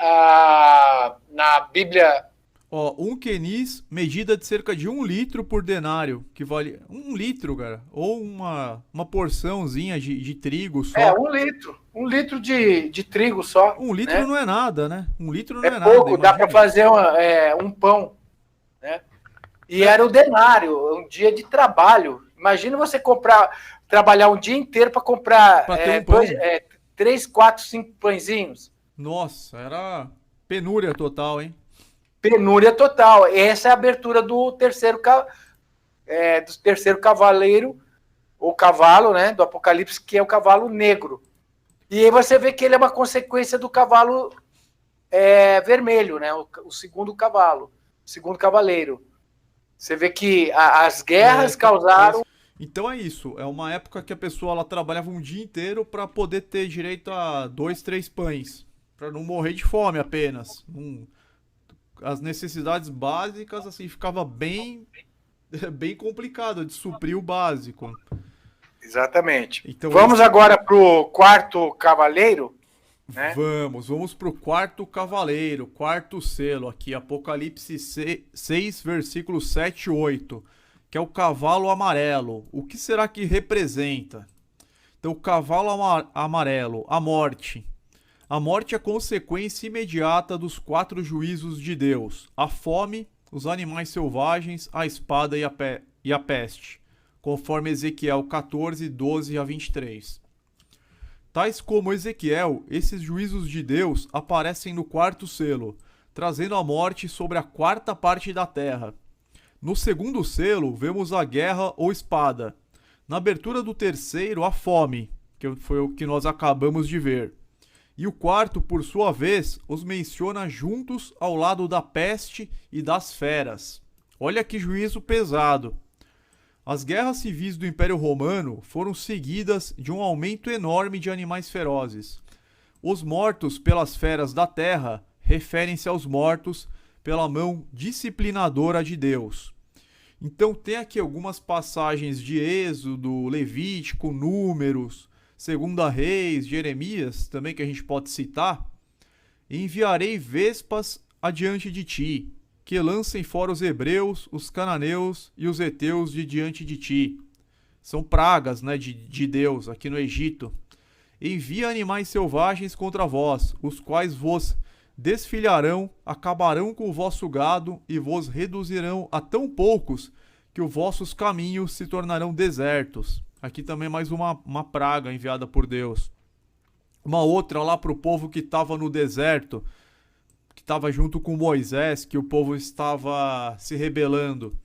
na Bíblia. Ó, 1 quenis, medida de cerca de 1 litro por denário, que vale 1 litro, cara. Ou uma porçãozinha de trigo só. 1 litro. 1 litro de trigo só. 1 litro, né? Não é nada, né? 1 litro não é, pouco, nada. Imagina. Dá para fazer um pão, né? E era o denário, um dia de trabalho. Imagina você trabalhar um dia inteiro para comprar ter um pão. 3, 4, 5 pãezinhos. Nossa, era penúria total, hein? Penúria total. Essa é a abertura do terceiro cavaleiro, o cavalo, né, do Apocalipse, que é o cavalo negro. E aí você vê que ele é uma consequência do cavalo vermelho, né, o segundo cavalo, o segundo cavaleiro. Você vê que as guerras causaram... Então é isso, é uma época que a pessoa ela trabalhava um dia inteiro para poder ter direito a 2, 3 pães, para não morrer de fome apenas. As necessidades básicas, assim, ficava bem complicado de suprir o básico. Exatamente. Então, vamos agora para o quarto cavaleiro, né? Vamos para o quarto cavaleiro, quarto selo aqui, Apocalipse 6, versículos 7 e 8, que é o cavalo amarelo. O que será que representa? Então, o cavalo amarelo, a morte. A morte é consequência imediata dos 4 juízos de Deus: a fome, os animais selvagens, a espada e a peste, conforme Ezequiel 14, 12 a 23. Tais como Ezequiel, esses juízos de Deus aparecem no quarto selo, trazendo a morte sobre a 4ª parte da terra. No segundo selo, vemos a guerra ou espada. Na abertura do terceiro, a fome, que foi o que nós acabamos de ver. E o quarto, por sua vez, os menciona juntos ao lado da peste e das feras. Olha que juízo pesado. As guerras civis do Império Romano foram seguidas de um aumento enorme de animais ferozes. Os mortos pelas feras da terra referem-se aos mortos pela mão disciplinadora de Deus. Então tem aqui algumas passagens de Êxodo, Levítico, Números, 2 Reis, Jeremias, também que a gente pode citar. Enviarei vespas adiante de ti, que lancem fora os hebreus, os cananeus e os heteus de diante de ti. São pragas, né, de Deus aqui no Egito. Envia animais selvagens contra vós, os quais vos desfilharão, acabarão com o vosso gado e vos reduzirão a tão poucos que os vossos caminhos se tornarão desertos. Aqui também mais uma praga enviada por Deus. Uma outra lá para o povo que estava no deserto, que estava junto com Moisés, que o povo estava se rebelando.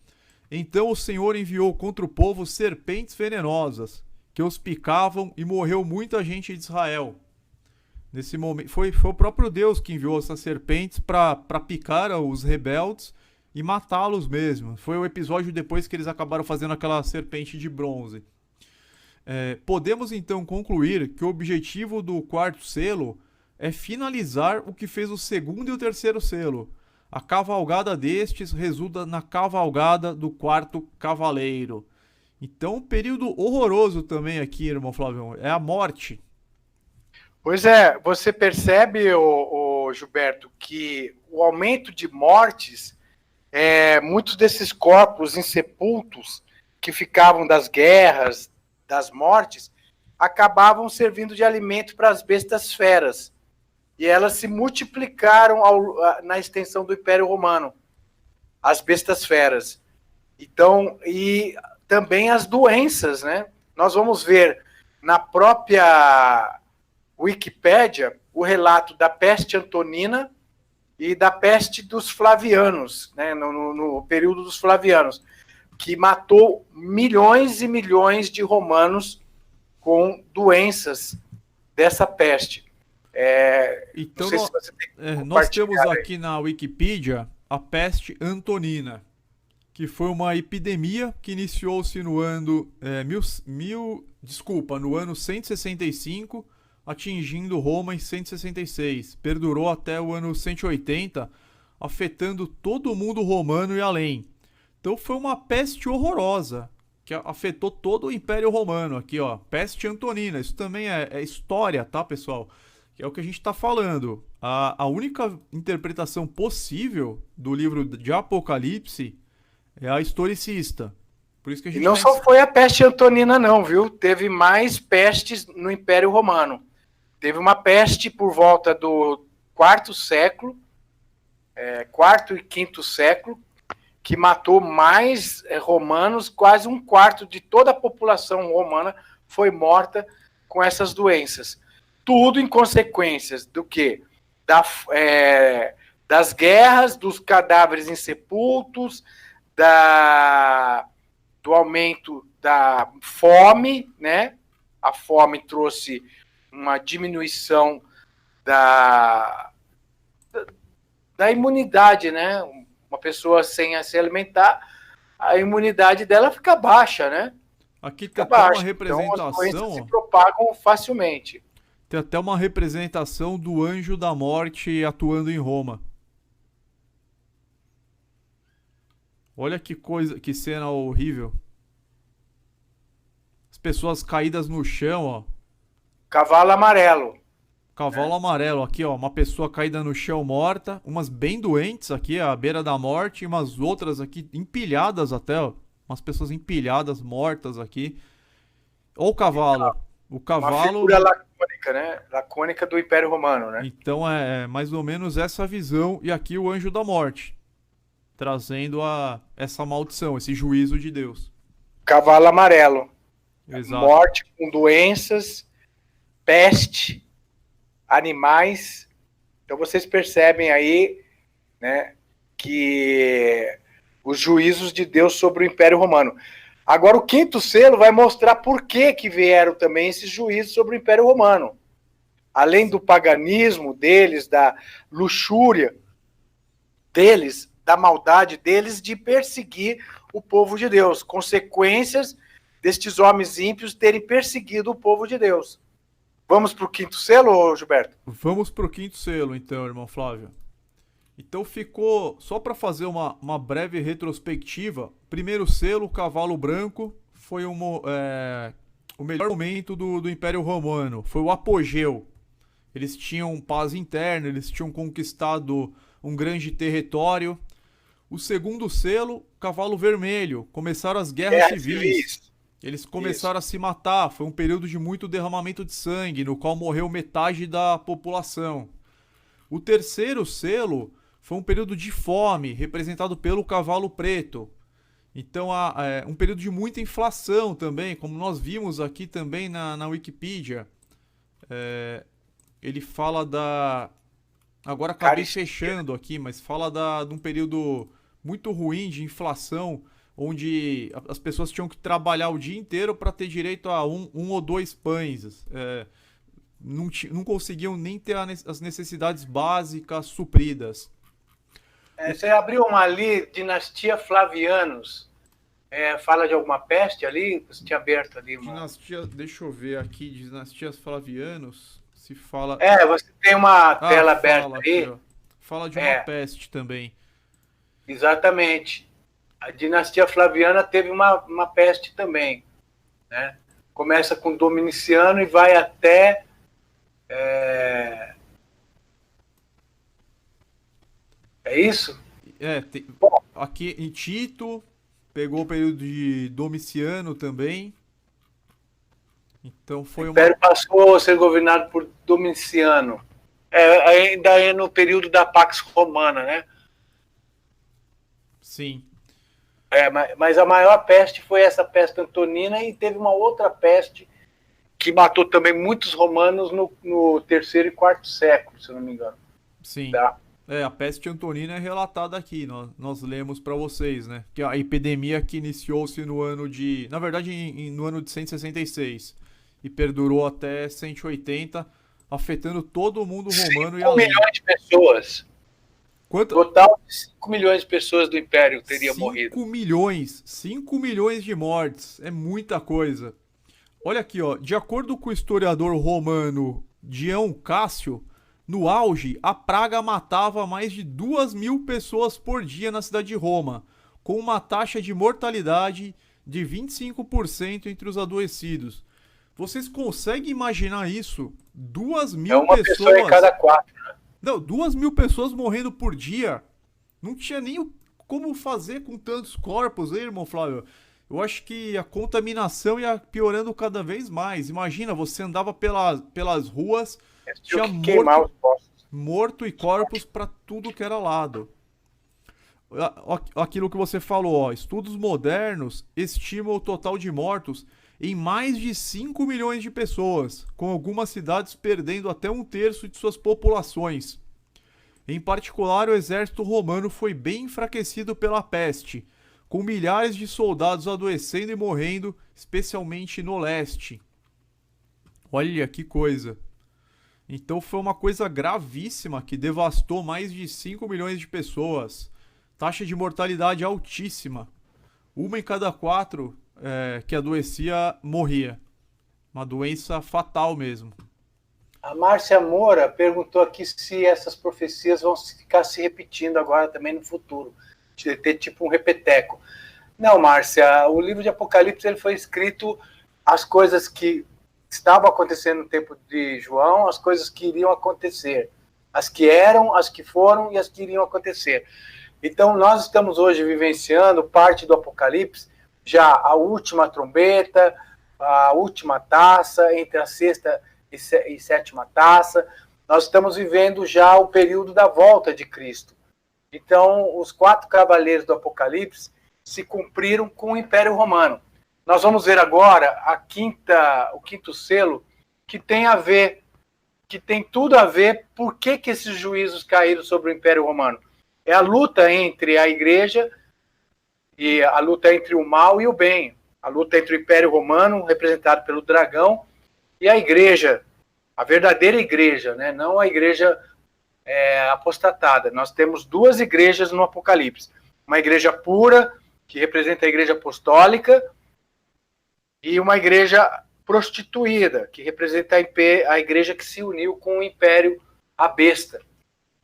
Então o Senhor enviou contra o povo serpentes venenosas, que os picavam e morreu muita gente de Israel. Nesse momento, foi o próprio Deus que enviou essas serpentes para picar os rebeldes e matá-los mesmo. Foi o episódio depois que eles acabaram fazendo aquela serpente de bronze. Podemos então concluir que o objetivo do quarto selo é finalizar o que fez o segundo e o terceiro selo. A cavalgada destes resulta na cavalgada do quarto cavaleiro. Então, um período horroroso também aqui, irmão Flávio, é a morte. Pois é, você percebe, ô Gilberto, que o aumento de mortes, muitos desses corpos insepultos que ficavam das guerras, das mortes, acabavam servindo de alimento para as bestas feras. E elas se multiplicaram na extensão do Império Romano, as bestas feras. Então, e também as doenças, né? Nós vamos ver na própria Wikipédia o relato da peste antonina e da peste dos Flavianos, né? No período dos Flavianos, que matou milhões e milhões de romanos com doenças dessa peste. Então, nós temos aqui na Wikipedia a peste antonina, que foi uma epidemia que iniciou-se no ano no ano 165, atingindo Roma em 166. Perdurou até o ano 180, afetando todo o mundo romano e além. Então foi uma peste horrorosa, que afetou todo o Império Romano. Aqui, ó, peste antonina. Isso também é história, tá, pessoal? Que é o que a gente está falando. A única interpretação possível do livro de Apocalipse é a historicista. Por isso que a gente e não só foi a peste antonina, não, viu? Teve mais pestes no Império Romano. Teve uma peste por volta do quarto século, quarto e quinto século, que matou mais romanos, quase um quarto de toda a população romana foi morta com essas doenças. Tudo em consequências do quê? Das guerras, dos cadáveres insepultos, do aumento da fome, né? A fome trouxe uma diminuição da imunidade, né? Uma pessoa sem se alimentar, a imunidade dela fica baixa, né? Aqui tem até uma representação. Então as doenças se propagam facilmente. Tem até uma representação do anjo da morte atuando em Roma. Olha que coisa, que cena horrível. As pessoas caídas no chão, ó. Cavalo amarelo. Cavalo amarelo, aqui ó, uma pessoa caída no chão morta, umas bem doentes aqui, à beira da morte, e umas outras aqui empilhadas até, ó. Umas pessoas empilhadas, mortas aqui. Ou o cavalo. O cavalo... Uma figura lacônica, né? Lacônica do Império Romano, né? Então é mais ou menos essa visão, e aqui o anjo da morte, trazendo essa maldição, esse juízo de Deus. Cavalo amarelo. Exato. Morte com doenças, peste, animais. Então vocês percebem aí, né, que os juízos de Deus sobre o Império Romano. Agora o quinto selo vai mostrar por que vieram também esses juízos sobre o Império Romano. Além do paganismo deles, da luxúria deles, da maldade deles de perseguir o povo de Deus. Consequências destes homens ímpios terem perseguido o povo de Deus. Vamos para o quinto selo, Gilberto? Vamos para o quinto selo, então, irmão Flávio. Então ficou, só para fazer uma breve retrospectiva, primeiro selo, o cavalo branco, foi o melhor momento do Império Romano, foi o apogeu. Eles tinham paz interna, eles tinham conquistado um grande território. O segundo selo, cavalo vermelho, começaram as guerras civis. Eles começaram a se matar, foi um período de muito derramamento de sangue, no qual morreu metade da população. O terceiro selo foi um período de fome, representado pelo cavalo preto. Então, um período de muita inflação também, como nós vimos aqui também na Wikipedia. Ele fala da... Agora acabei fechando aqui, mas fala de um período muito ruim de inflação, onde as pessoas tinham que trabalhar o dia inteiro para ter direito a um ou dois pães. não conseguiam nem ter as necessidades básicas supridas. Você abriu uma ali, Dinastia Flavianos. Fala de alguma peste ali? Você tinha aberto ali uma... Deixa eu ver aqui, Dinastias Flavianos, se fala... Você tem uma tela aberta aí. Aqui, fala de uma peste também. Exatamente. A Dinastia Flaviana teve uma peste também, né? Começa com Dominiciano e vai até... É isso? Aqui em Tito, pegou o período de Domiciano também. Então foi o Império passou a ser governado por Domiciano. Ainda é no período da Pax Romana, né? Sim. Mas a maior peste foi essa peste antonina, e teve uma outra peste que matou também muitos romanos no terceiro e quarto século, se eu não me engano. Sim. Tá? A peste antonina é relatada aqui, nós lemos para vocês, né? Que a epidemia que iniciou-se no ano de... Na verdade, no ano de 166 e perdurou até 180, afetando todo o mundo romano e além. 5 milhões de pessoas. Quanto? Total de 5 milhões de pessoas do Império teriam morrido. 5 milhões de mortes, é muita coisa. Olha aqui, ó, de acordo com o historiador romano Dião Cássio, no auge, a praga matava mais de 2.000 pessoas por dia na cidade de Roma, com uma taxa de mortalidade de 25% entre os adoecidos. Vocês conseguem imaginar isso? 2.000 uma pessoa em cada 4, né? Não, 2.000 pessoas morrendo por dia. Não tinha nem como fazer com tantos corpos, hein, irmão Flávio? Eu acho que a contaminação ia piorando cada vez mais. Imagina, você andava pelas ruas, tinha morto e corpos para tudo que era lado. Aquilo que você falou, ó, estudos modernos estimam o total de mortos em mais de 5 milhões de pessoas, com algumas cidades perdendo até 1/3 de suas populações. Em particular, o exército romano foi bem enfraquecido pela peste, com milhares de soldados adoecendo e morrendo, especialmente no leste. Olha que coisa. Então foi uma coisa gravíssima que devastou mais de 5 milhões de pessoas. Taxa de mortalidade altíssima. 1 em cada 4 que adoecia morria. Uma doença fatal mesmo. A Márcia Moura perguntou aqui se essas profecias vão ficar se repetindo agora também no futuro. Ter tipo um repeteco. Não, Márcia, o livro de Apocalipse ele foi escrito as coisas que estavam acontecendo no tempo de João, as coisas que iriam acontecer. As que eram, as que foram e as que iriam acontecer. Então, nós estamos hoje vivenciando parte do Apocalipse, já a última trombeta, a última taça, entre a sexta e sétima taça. Nós estamos vivendo já o período da volta de Cristo. Então, os 4 cavaleiros do Apocalipse se cumpriram com o Império Romano. Nós vamos ver agora o quinto selo, que tem tudo a ver por que esses juízos caíram sobre o Império Romano. É a luta entre a igreja e a luta entre o mal e o bem. A luta entre o Império Romano, representado pelo dragão, e a igreja, a verdadeira igreja, né? Não a igreja apostatada. Nós temos 2 igrejas no Apocalipse. Uma igreja pura, que representa a igreja apostólica, e uma igreja prostituída, que representa a igreja que se uniu com o Império, a besta.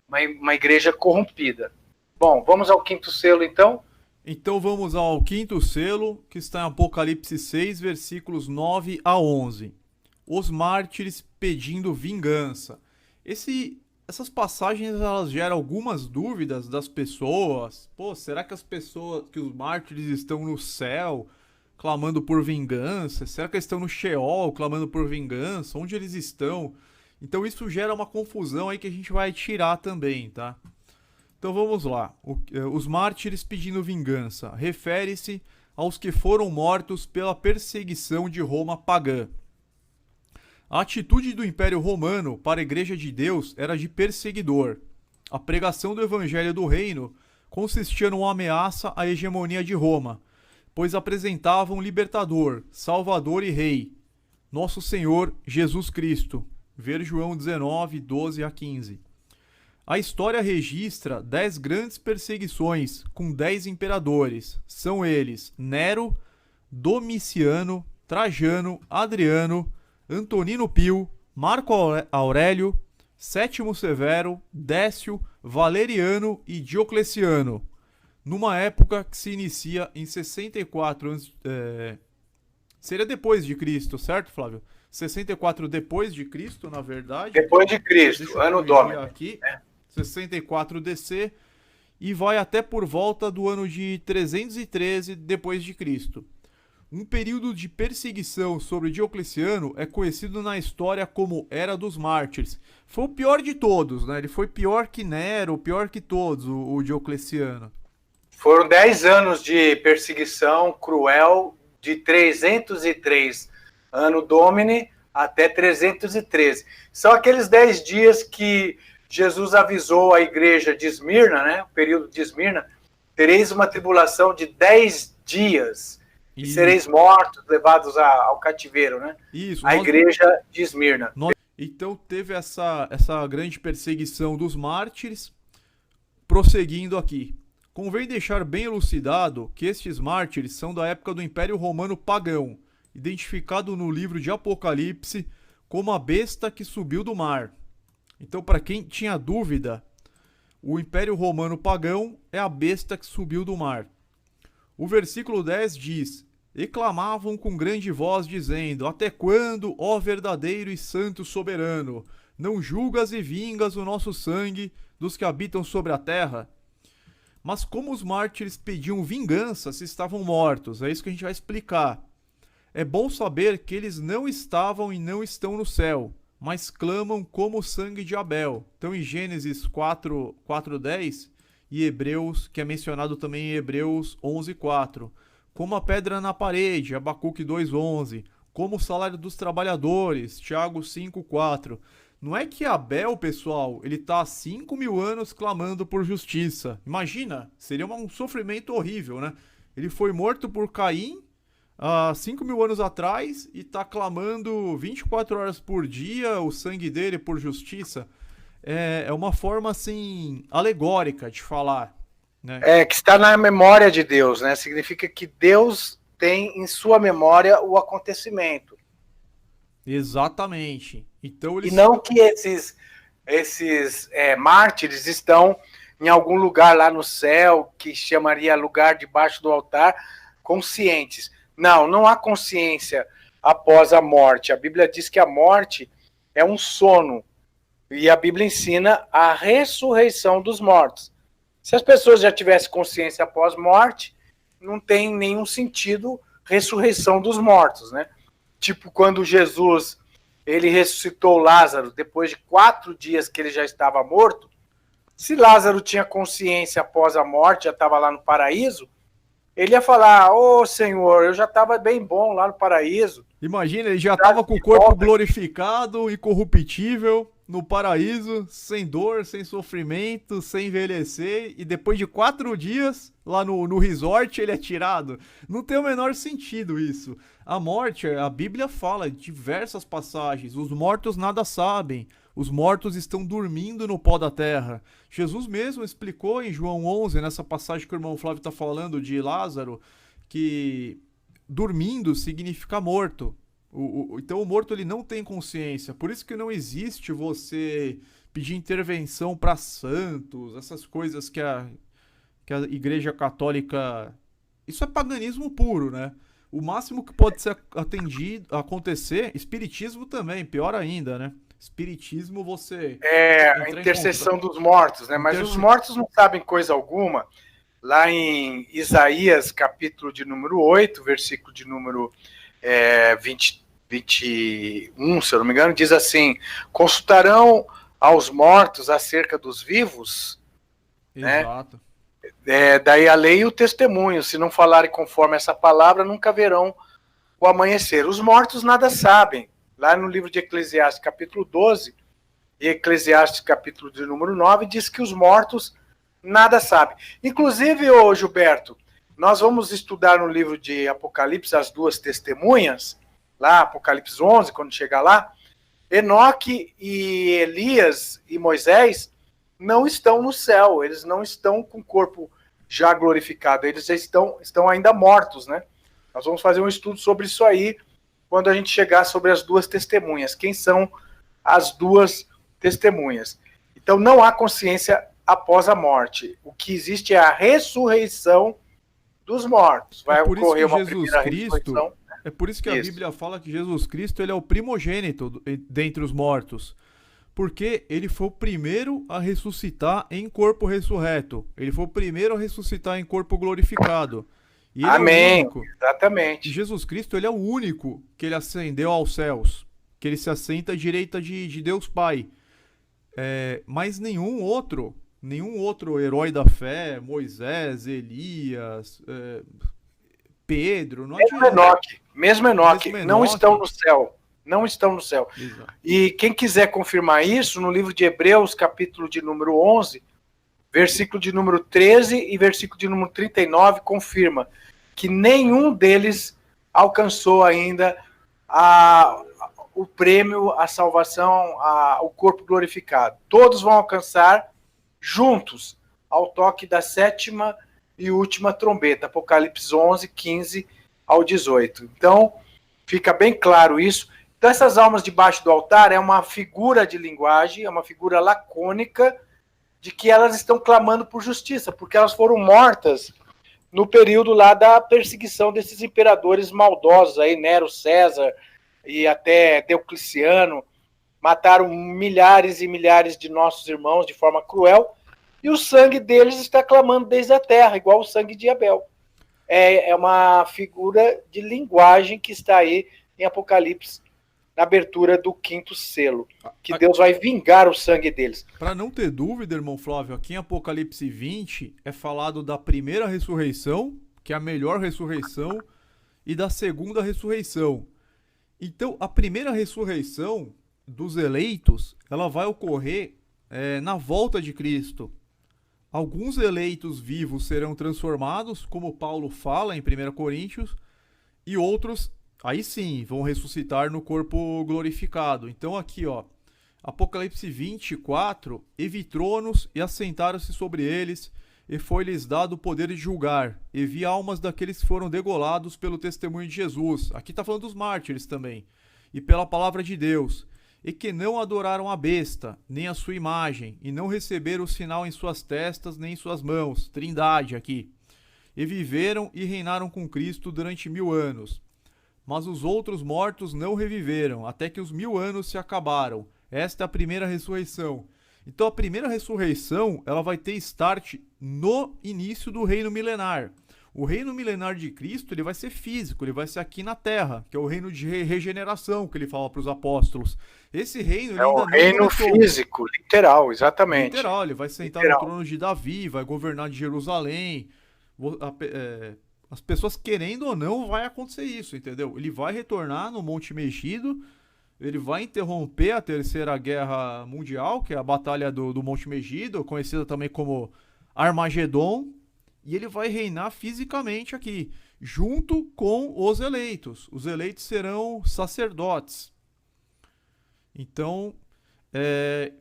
Uma igreja corrompida. Bom, vamos ao quinto selo, então? Então vamos ao quinto selo, que está em Apocalipse 6, versículos 9 a 11. Os mártires pedindo vingança. Essas passagens elas geram algumas dúvidas das pessoas. Pô, será que que os mártires estão no céu clamando por vingança? Será que eles estão no Sheol clamando por vingança? Onde eles estão? Então isso gera uma confusão aí que a gente vai tirar também, tá? Então vamos lá. Os mártires pedindo vingança. Refere-se aos que foram mortos pela perseguição de Roma pagã. A atitude do Império Romano para a Igreja de Deus era de perseguidor. A pregação do Evangelho do Reino consistia numa ameaça à hegemonia de Roma, pois apresentava um libertador, salvador e rei, nosso Senhor Jesus Cristo, ver João 19, 12 a 15. A história registra 10 grandes perseguições com 10 imperadores. São eles Nero, Domiciano, Trajano, Adriano, Antonino Pio, Marco Aurélio, Sétimo Severo, Décio, Valeriano e Diocleciano, numa época que se inicia em 64 seria depois de Cristo, certo, Flávio? 64 depois de Cristo, na verdade. Depois de Cristo, ano Domini. Aqui, 64 DC, e vai até por volta do ano de 313 depois de Cristo. Um período de perseguição sobre Diocleciano é conhecido na história como Era dos Mártires. Foi o pior de todos, né? Ele foi pior que Nero, pior que todos, o Diocleciano. Foram 10 anos de perseguição cruel, de 303 ano Domini até 313. São aqueles 10 dias que Jesus avisou a igreja de Esmirna, né? O período de Esmirna, tereis uma tribulação de 10 dias. E sereis mortos, levados ao cativeiro, né? Isso. A igreja de Esmirna. Então teve essa grande perseguição dos mártires, prosseguindo aqui. Convém deixar bem elucidado que estes mártires são da época do Império Romano Pagão, identificado no livro de Apocalipse como a besta que subiu do mar. Então, para quem tinha dúvida, o Império Romano Pagão é a besta que subiu do mar. O versículo 10 diz: e clamavam com grande voz, dizendo: até quando, ó verdadeiro e santo soberano, não julgas e vingas o nosso sangue dos que habitam sobre a terra? Mas como os mártires pediam vingança se estavam mortos? É isso que a gente vai explicar. É bom saber que eles não estavam e não estão no céu, mas clamam como o sangue de Abel. Então em Gênesis 4:10 e Hebreus, que é mencionado também em Hebreus 11:4. Como a pedra na parede, Abacuque 2:11, como o salário dos trabalhadores, Tiago 5:4. Não é que Abel, pessoal, ele tá há 5.000 anos clamando por justiça. Imagina, seria um sofrimento horrível, né? Ele foi morto por Caim há 5.000 anos atrás e tá clamando 24 horas por dia o sangue dele por justiça. É uma forma, assim, alegórica de falar. Né? Que está na memória de Deus, né? Significa que Deus tem em sua memória o acontecimento. Exatamente. Então, E não que esses mártires estão em algum lugar lá no céu, que chamaria lugar debaixo do altar, conscientes. Não há consciência após a morte. A Bíblia diz que a morte é um sono. E a Bíblia ensina a ressurreição dos mortos. Se as pessoas já tivessem consciência após morte, não tem nenhum sentido ressurreição dos mortos, né? Tipo quando Jesus ele ressuscitou Lázaro depois de 4 dias que ele já estava morto. Se Lázaro tinha consciência após a morte, já estava lá no paraíso, ele ia falar: ô Senhor, eu já estava bem bom lá no paraíso. Imagina, ele já estava com o corpo glorificado, incorruptível, no paraíso, sem dor, sem sofrimento, sem envelhecer, e depois de 4 dias, lá no resort, ele é tirado. Não tem o menor sentido isso. A morte, a Bíblia fala em diversas passagens: os mortos nada sabem, os mortos estão dormindo no pó da terra. Jesus mesmo explicou em João 11, nessa passagem que o irmão Flávio está falando de Lázaro, que dormindo significa morto. Então o morto ele não tem consciência. Por isso que não existe você pedir intervenção para santos, essas coisas que a Igreja Católica... Isso é paganismo puro, né? O máximo que pode ser acontecer, espiritismo também, pior ainda, né? Espiritismo você... a intercessão dos mortos, né? Mas os mortos não sabem coisa alguma. Lá em Isaías, capítulo de número 8, versículo de número 21, se eu não me engano, diz assim: consultarão aos mortos acerca dos vivos? Exato. Né? Daí a lei e o testemunho. Se não falarem conforme essa palavra, nunca verão o amanhecer. Os mortos nada sabem. Lá no livro de Eclesiastes, capítulo 12, e Eclesiastes, capítulo de número 9, diz que os mortos nada sabem. Inclusive, ô Gilberto, nós vamos estudar no livro de Apocalipse as 2 testemunhas, lá, Apocalipse 11, quando chegar lá, Enoque e Elias e Moisés não estão no céu, eles não estão com o corpo já glorificado, eles já estão ainda mortos, né? Nós vamos fazer um estudo sobre isso aí quando a gente chegar sobre as duas testemunhas. Quem são as duas testemunhas? Então não há consciência após a morte. O que existe é a ressurreição dos mortos. Vai ocorrer uma primeira ressurreição. É por isso que a Bíblia fala que Jesus Cristo ele é o primogênito dentre os mortos. Porque ele foi o primeiro a ressuscitar em corpo ressurreto. Ele foi o primeiro a ressuscitar em corpo glorificado. E ele Amém, é o único. Exatamente. E Jesus Cristo ele é o único que ele ascendeu aos céus. Que ele se assenta à direita de Deus Pai. Mas nenhum outro herói da fé, Moisés, Elias, Pedro, não mesmo Enoque, não estão no céu. Não estão no céu. Exato. E quem quiser confirmar isso, no livro de Hebreus, capítulo de número 11, versículo de número 13 e versículo de número 39, confirma que nenhum deles alcançou ainda o prêmio, a salvação, o corpo glorificado. Todos vão alcançar juntos ao toque da sétima e última trombeta, Apocalipse 11, 15 ao 18. Então, fica bem claro isso. Então, essas almas debaixo do altar é uma figura de linguagem, é uma figura lacônica de que elas estão clamando por justiça, porque elas foram mortas no período lá da perseguição desses imperadores maldosos, aí, Nero, César e até Diocleciano, mataram milhares e milhares de nossos irmãos de forma cruel, e o sangue deles está clamando desde a terra, igual o sangue de Abel. É uma figura de linguagem que está aí em Apocalipse, na abertura do 5º selo, que Deus vai vingar o sangue deles. Para não ter dúvida, irmão Flávio, aqui em Apocalipse 20 é falado da primeira ressurreição, que é a melhor ressurreição, e da segunda ressurreição. Então, a primeira ressurreição dos eleitos, ela vai ocorrer na volta de Cristo. Alguns eleitos vivos serão transformados, como Paulo fala em 1 Coríntios, e outros, aí sim, vão ressuscitar no corpo glorificado. Então aqui, ó, Apocalipse 24, e vi tronos, e assentaram-se sobre eles, e foi-lhes dado o poder de julgar, e vi almas daqueles que foram degolados pelo testemunho de Jesus. Aqui está falando dos mártires também. E pela palavra de Deus, e que não adoraram a besta, nem a sua imagem, e não receberam o sinal em suas testas, nem em suas mãos. Trindade aqui. E viveram e reinaram com Cristo durante 1000 anos. Mas os outros mortos não reviveram, até que os 1000 anos se acabaram. Esta é a primeira ressurreição. Então a primeira ressurreição, ela vai ter start no início do reino milenar. O reino milenar de Cristo, ele vai ser físico, ele vai ser aqui na Terra, que é o reino de regeneração que ele fala para os apóstolos. Esse reino ele ainda o reino físico, literal, exatamente. Literal, ele vai sentar no trono de Davi, vai governar de Jerusalém. As pessoas querendo ou não, vai acontecer isso, entendeu? Ele vai retornar no Monte Megido, ele vai interromper a Terceira Guerra Mundial, que é a Batalha do Monte Megido, conhecida também como Armagedon, e ele vai reinar fisicamente aqui, junto com os eleitos. Os eleitos serão sacerdotes. Então,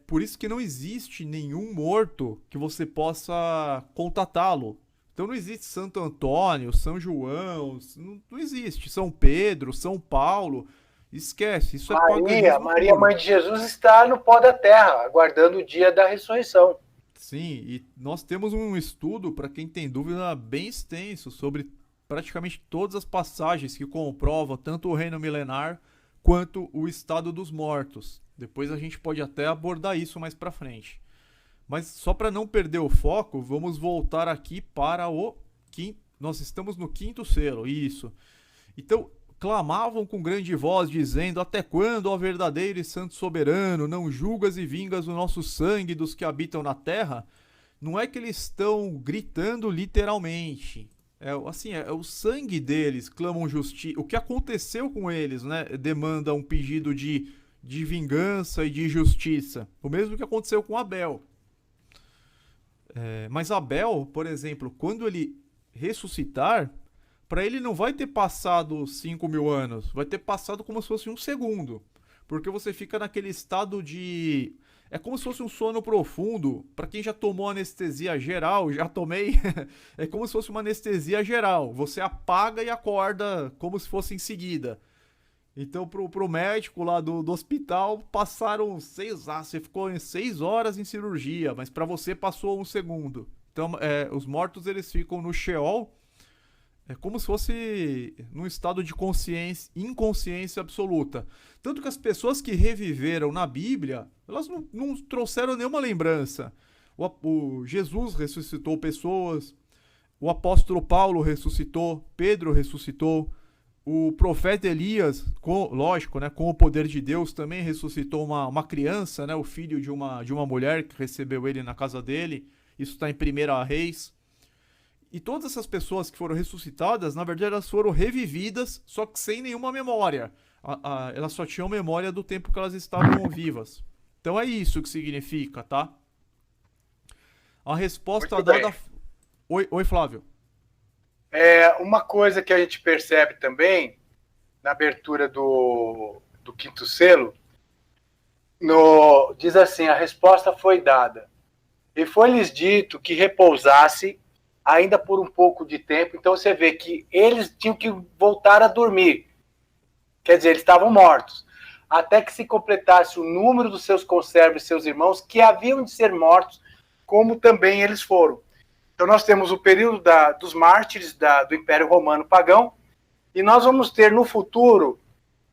por isso que não existe nenhum morto que você possa contatá-lo. Então não existe Santo Antônio, São João, não existe. São Pedro, São Paulo, esquece. Isso Maria, mãe de Jesus, está no pó da terra, aguardando o dia da ressurreição. Sim, e nós temos um estudo, para quem tem dúvida, bem extenso sobre praticamente todas as passagens que comprovam tanto o reino milenar quanto o estado dos mortos. Depois a gente pode até abordar isso mais para frente. Mas só para não perder o foco, vamos voltar aqui para o quinto. Nós estamos no 5º selo, isso. Então, clamavam com grande voz, dizendo: até quando, ó verdadeiro e santo soberano, não julgas e vingas o nosso sangue dos que habitam na terra? Não é que eles estão gritando literalmente. É o sangue deles, clamam justiça. O que aconteceu com eles, né? Demanda um pedido de vingança e de justiça. O mesmo que aconteceu com Abel. Mas Abel, por exemplo, quando ele ressuscitar, para ele não vai ter passado 5.000 anos, vai ter passado como se fosse um segundo. porque você fica naquele estado de... É como se fosse um sono profundo. Pra quem já tomou anestesia geral, já tomei. É como se fosse uma anestesia geral. Você apaga e acorda como se fosse em seguida. Então, pro médico lá do hospital, passaram você ficou em 6 horas em cirurgia, mas pra você passou um segundo. Então, os mortos eles ficam no Sheol, é como se fosse num estado de consciência, inconsciência absoluta. Tanto que as pessoas que reviveram na Bíblia, elas não trouxeram nenhuma lembrança. O Jesus ressuscitou pessoas, o apóstolo Paulo ressuscitou, Pedro ressuscitou, o profeta Elias, lógico, né, com o poder de Deus, também ressuscitou uma criança, né, o filho de uma mulher que recebeu ele na casa dele. Isso está em 1 Reis. E todas essas pessoas que foram ressuscitadas, na verdade, elas foram revividas, só que sem nenhuma memória. Elas só tinham memória do tempo que elas estavam vivas. Então é isso que significa, tá? A resposta Muito dada... bem. Oi, Flávio. Uma coisa que a gente percebe também, na abertura do quinto selo, diz assim, a resposta foi dada. E foi-lhes dito que repousasse ainda por um pouco de tempo. Então você vê que eles tinham que voltar a dormir. Quer dizer, eles estavam mortos. Até que se completasse o número dos seus conservos e seus irmãos, que haviam de ser mortos, como também eles foram. Então nós temos o período dos mártires do Império Romano Pagão, e nós vamos ter no futuro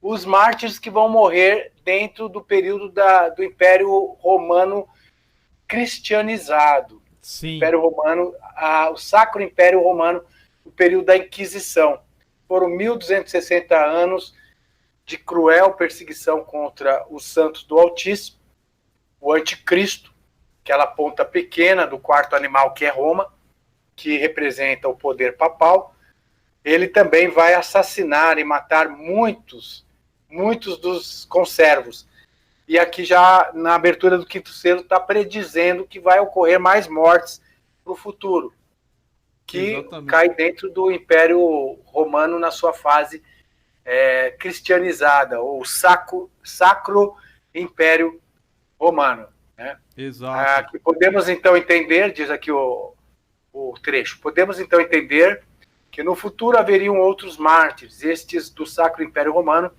os mártires que vão morrer dentro do período do Império Romano cristianizado. Sim. Império Romano, o Sacro Império Romano, o período da Inquisição. Foram 1260 anos de cruel perseguição contra os santos do Altíssimo, o Anticristo, aquela ponta pequena do quarto animal que é Roma, que representa o poder papal. Ele também vai assassinar e matar muitos dos conservos. E aqui já, na abertura do quinto selo, está predizendo que vai ocorrer mais mortes no futuro, que Exatamente. cai dentro do Império Romano na sua fase cristianizada, ou Sacro Império Romano. Né? Exato. Aqui podemos então entender, diz aqui o trecho, podemos então entender que no futuro haveriam outros mártires, estes do Sacro Império Romano,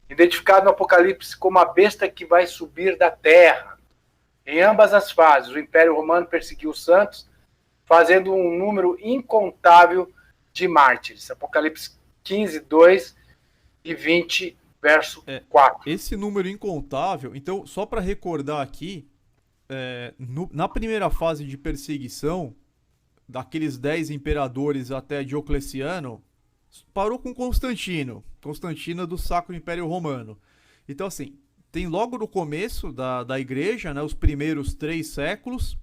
identificado no Apocalipse como a besta que vai subir da terra. Em ambas as fases, o Império Romano perseguiu os santos, fazendo um número incontável de mártires. Apocalipse 15, 2 e 20, verso 4. Esse número incontável, então, só para recordar aqui, na primeira fase de perseguição, daqueles 10 imperadores até Diocleciano, parou com Constantino do Sacro Império Romano. Então, assim, tem logo no começo da igreja, né, os primeiros 3 séculos,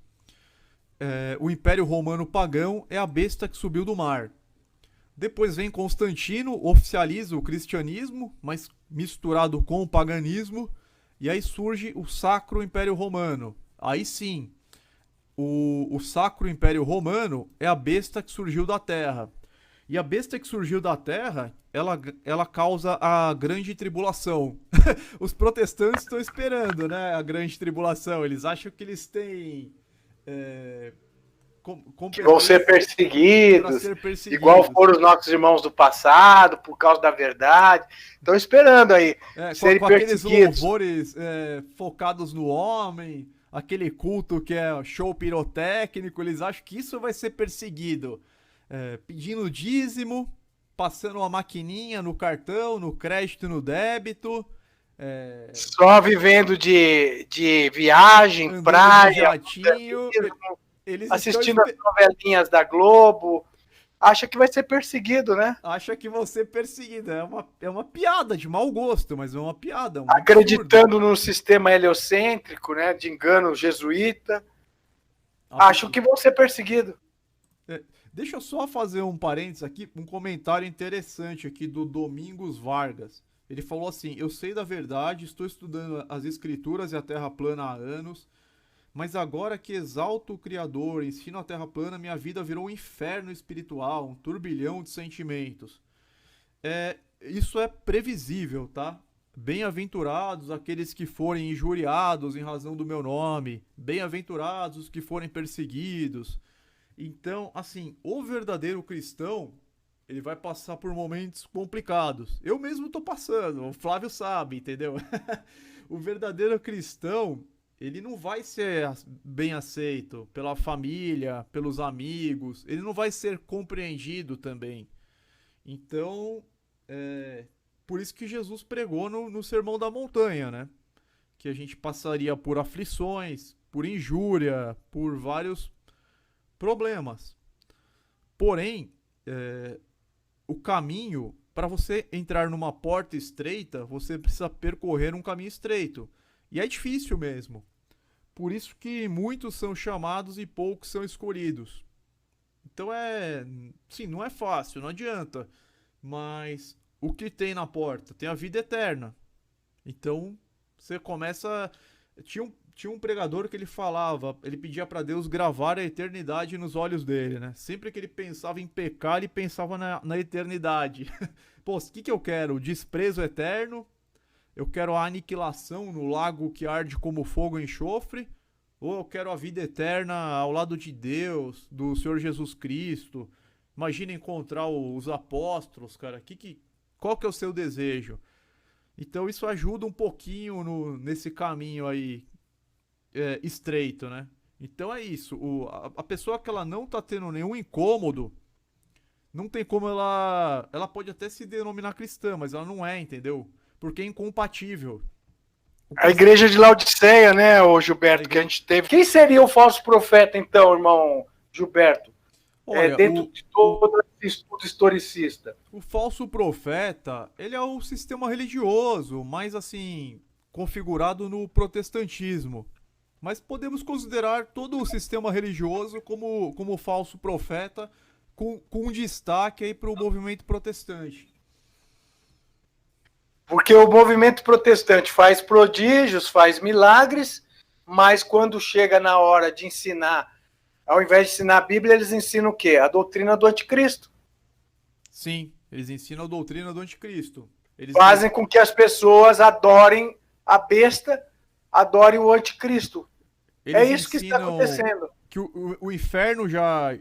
o Império Romano Pagão é a besta que subiu do mar. Depois vem Constantino, oficializa o cristianismo, mas misturado com o paganismo, e aí surge o Sacro Império Romano. Aí sim, o Sacro Império Romano é a besta que surgiu da terra. E a besta que surgiu da terra, ela causa a grande tribulação. Os protestantes estão esperando, né, a grande tribulação. Eles acham que eles têm... que vão ser perseguidos, igual foram os nossos irmãos do passado, por causa da verdade. Estão esperando aí serem com aqueles perseguidos. louvores focados no homem, aquele culto que é show pirotécnico, eles acham que isso vai ser perseguido. Pedindo dízimo, passando uma maquininha no cartão, no crédito e no débito. Só vivendo de viagem, praia, eles assistindo as novelinhas da Globo. Acha que vai ser perseguido, né? Acha que vão ser perseguidos. É uma piada de mau gosto, mas é uma piada. Acreditando num sistema heliocêntrico, né, de engano jesuíta. Acham que vão ser perseguidos. Deixa eu só fazer um parênteses aqui, um comentário interessante aqui do Domingos Vargas. Ele falou assim: eu sei da verdade, estou estudando as escrituras e a terra plana há anos, mas agora que exalto o Criador, ensino a terra plana, minha vida virou um inferno espiritual, um turbilhão de sentimentos. Isso é previsível, tá? bem-aventurados aqueles que forem injuriados em razão do meu nome, bem-aventurados os que forem perseguidos. Então, assim, o verdadeiro cristão, ele vai passar por momentos complicados. Eu mesmo tô passando, o Flávio sabe, entendeu? O verdadeiro cristão, ele não vai ser bem aceito pela família, pelos amigos, ele não vai ser compreendido também. Então, por isso que Jesus pregou no Sermão da Montanha, né? Que a gente passaria por aflições, por injúria, por vários problemas. Porém, o caminho, para você entrar numa porta estreita, você precisa percorrer um caminho estreito. E é difícil mesmo. Por isso que muitos são chamados e poucos são escolhidos. Então sim, não é fácil, não adianta. Mas o que tem na porta? Tem a vida eterna. Então, você começa... Tinha um pregador que ele falava, ele pedia para Deus gravar a eternidade nos olhos dele, né? Sempre que ele pensava em pecar, ele pensava na eternidade. Pô, o que eu quero? O desprezo eterno? Eu quero a aniquilação no lago que arde como fogo e enxofre? Ou eu quero a vida eterna ao lado de Deus, do Senhor Jesus Cristo? Imagina encontrar os apóstolos, cara. Qual que é o seu desejo? Então isso ajuda um pouquinho nesse caminho aí estreito, né? Então é isso. A pessoa que ela não tá tendo nenhum incômodo, não tem como ela pode até se denominar cristã, mas ela não é, entendeu? Porque é incompatível. A igreja de Laodiceia, né, o Gilberto, que a gente teve. Quem seria o falso profeta, então, irmão Gilberto? Olha, dentro de todo esse estudo historicista. O falso profeta, ele é o sistema religioso, mais assim, configurado no protestantismo. Mas podemos considerar todo o sistema religioso como falso profeta, com destaque aí para o movimento protestante. Porque o movimento protestante faz prodígios, faz milagres, mas quando chega na hora de ensinar, ao invés de ensinar a Bíblia, eles ensinam o quê? A doutrina do anticristo. Sim, eles ensinam a doutrina do anticristo. Eles fazem com que as pessoas adorem a besta, adorem o anticristo. É isso que está acontecendo. Que o inferno já...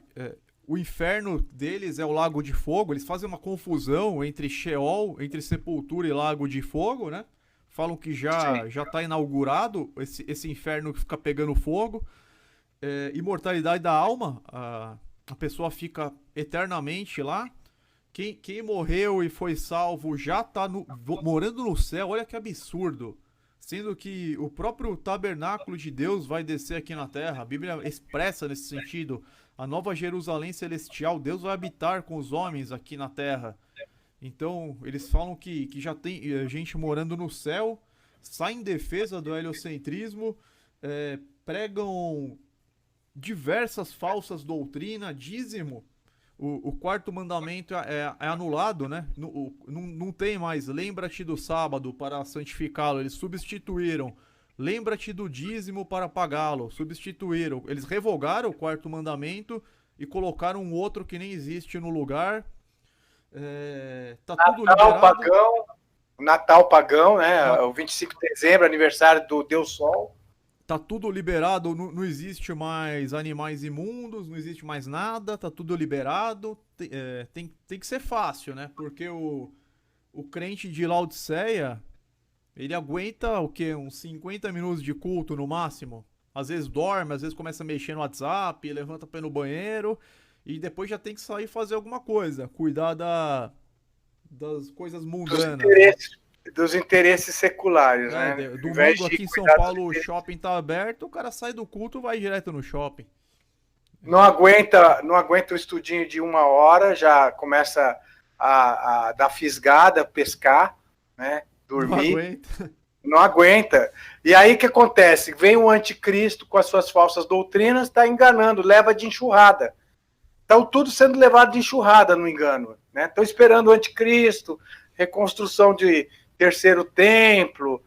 O inferno deles é o lago de fogo. Eles fazem uma confusão entre Sheol, entre sepultura e lago de fogo, né? Falam que já está inaugurado esse inferno que fica pegando fogo. Imortalidade da alma. A pessoa fica eternamente lá. Quem morreu e foi salvo já está morando no céu. Olha que absurdo. Sendo que o próprio tabernáculo de Deus vai descer aqui na terra. A Bíblia expressa nesse sentido. A nova Jerusalém celestial, Deus vai habitar com os homens aqui na terra. Então, eles falam que já tem gente morando no céu, saem em defesa do heliocentrismo, pregam diversas falsas doutrinas, dízimo. O quarto mandamento é anulado, né? Não tem mais, lembra-te do sábado para santificá-lo. Eles substituíram. Lembra-te do dízimo para pagá-lo. Substituíram. Eles revogaram o quarto mandamento e colocaram um outro que nem existe no lugar. Tá tudo liberado. Natal pagão, né? O 25 de dezembro, aniversário do Deus Sol. Tá tudo liberado, não existe mais animais imundos, não existe mais nada, tá tudo liberado. Tem que ser fácil, né? Porque o crente de Laodiceia... Ele aguenta o quê? Uns 50 minutos de culto no máximo. Às vezes dorme, às vezes começa a mexer no WhatsApp, levanta pra ir no banheiro e depois já tem que sair e fazer alguma coisa. Cuidar das coisas mundanas. Dos interesses seculares, né? Domingo aqui em São Paulo o shopping tá aberto, o cara sai do culto e vai direto no shopping. Não aguenta o estudinho de 1 hora, já começa a dar fisgada, pescar, né? Dormir, não aguenta. E aí o que acontece? Vem o anticristo com as suas falsas doutrinas, está enganando, leva de enxurrada. Estão tudo sendo levado de enxurrada no engano. Estão esperando o anticristo, reconstrução de terceiro templo,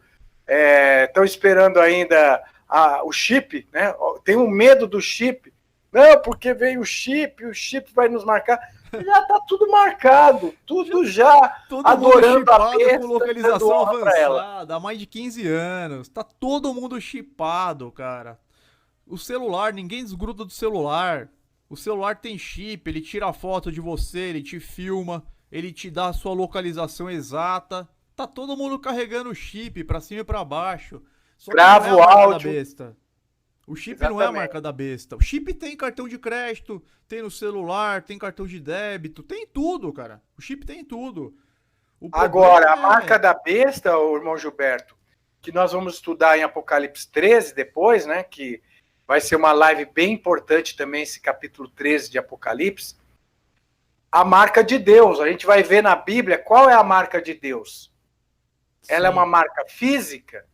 estão esperando ainda o chip, né? Tem um medo do chip, Não, porque veio o chip vai nos marcar. Já tá tudo marcado, tudo já Todo adorando mundo a chipado besta, com localização dando honra pra ela. avançada há mais de 15 anos. Tá todo mundo chipado, cara. O celular, ninguém desgruda do celular. O celular tem chip, ele tira a foto de você, ele te filma, ele te dá a sua localização exata. Tá todo mundo carregando o chip pra cima e pra baixo. Só que não Grava é a o marca da áudio. besta. O chip não é a marca da besta. O chip tem cartão de crédito, tem no celular, tem cartão de débito, tem tudo, cara. O chip tem tudo. Agora, a marca da besta, o irmão Gilberto, que nós vamos estudar em Apocalipse 13 depois, né? Que vai ser uma live bem importante também, esse capítulo 13 de Apocalipse. A marca de Deus. A gente vai ver na Bíblia qual é a marca de Deus. Ela é uma marca física?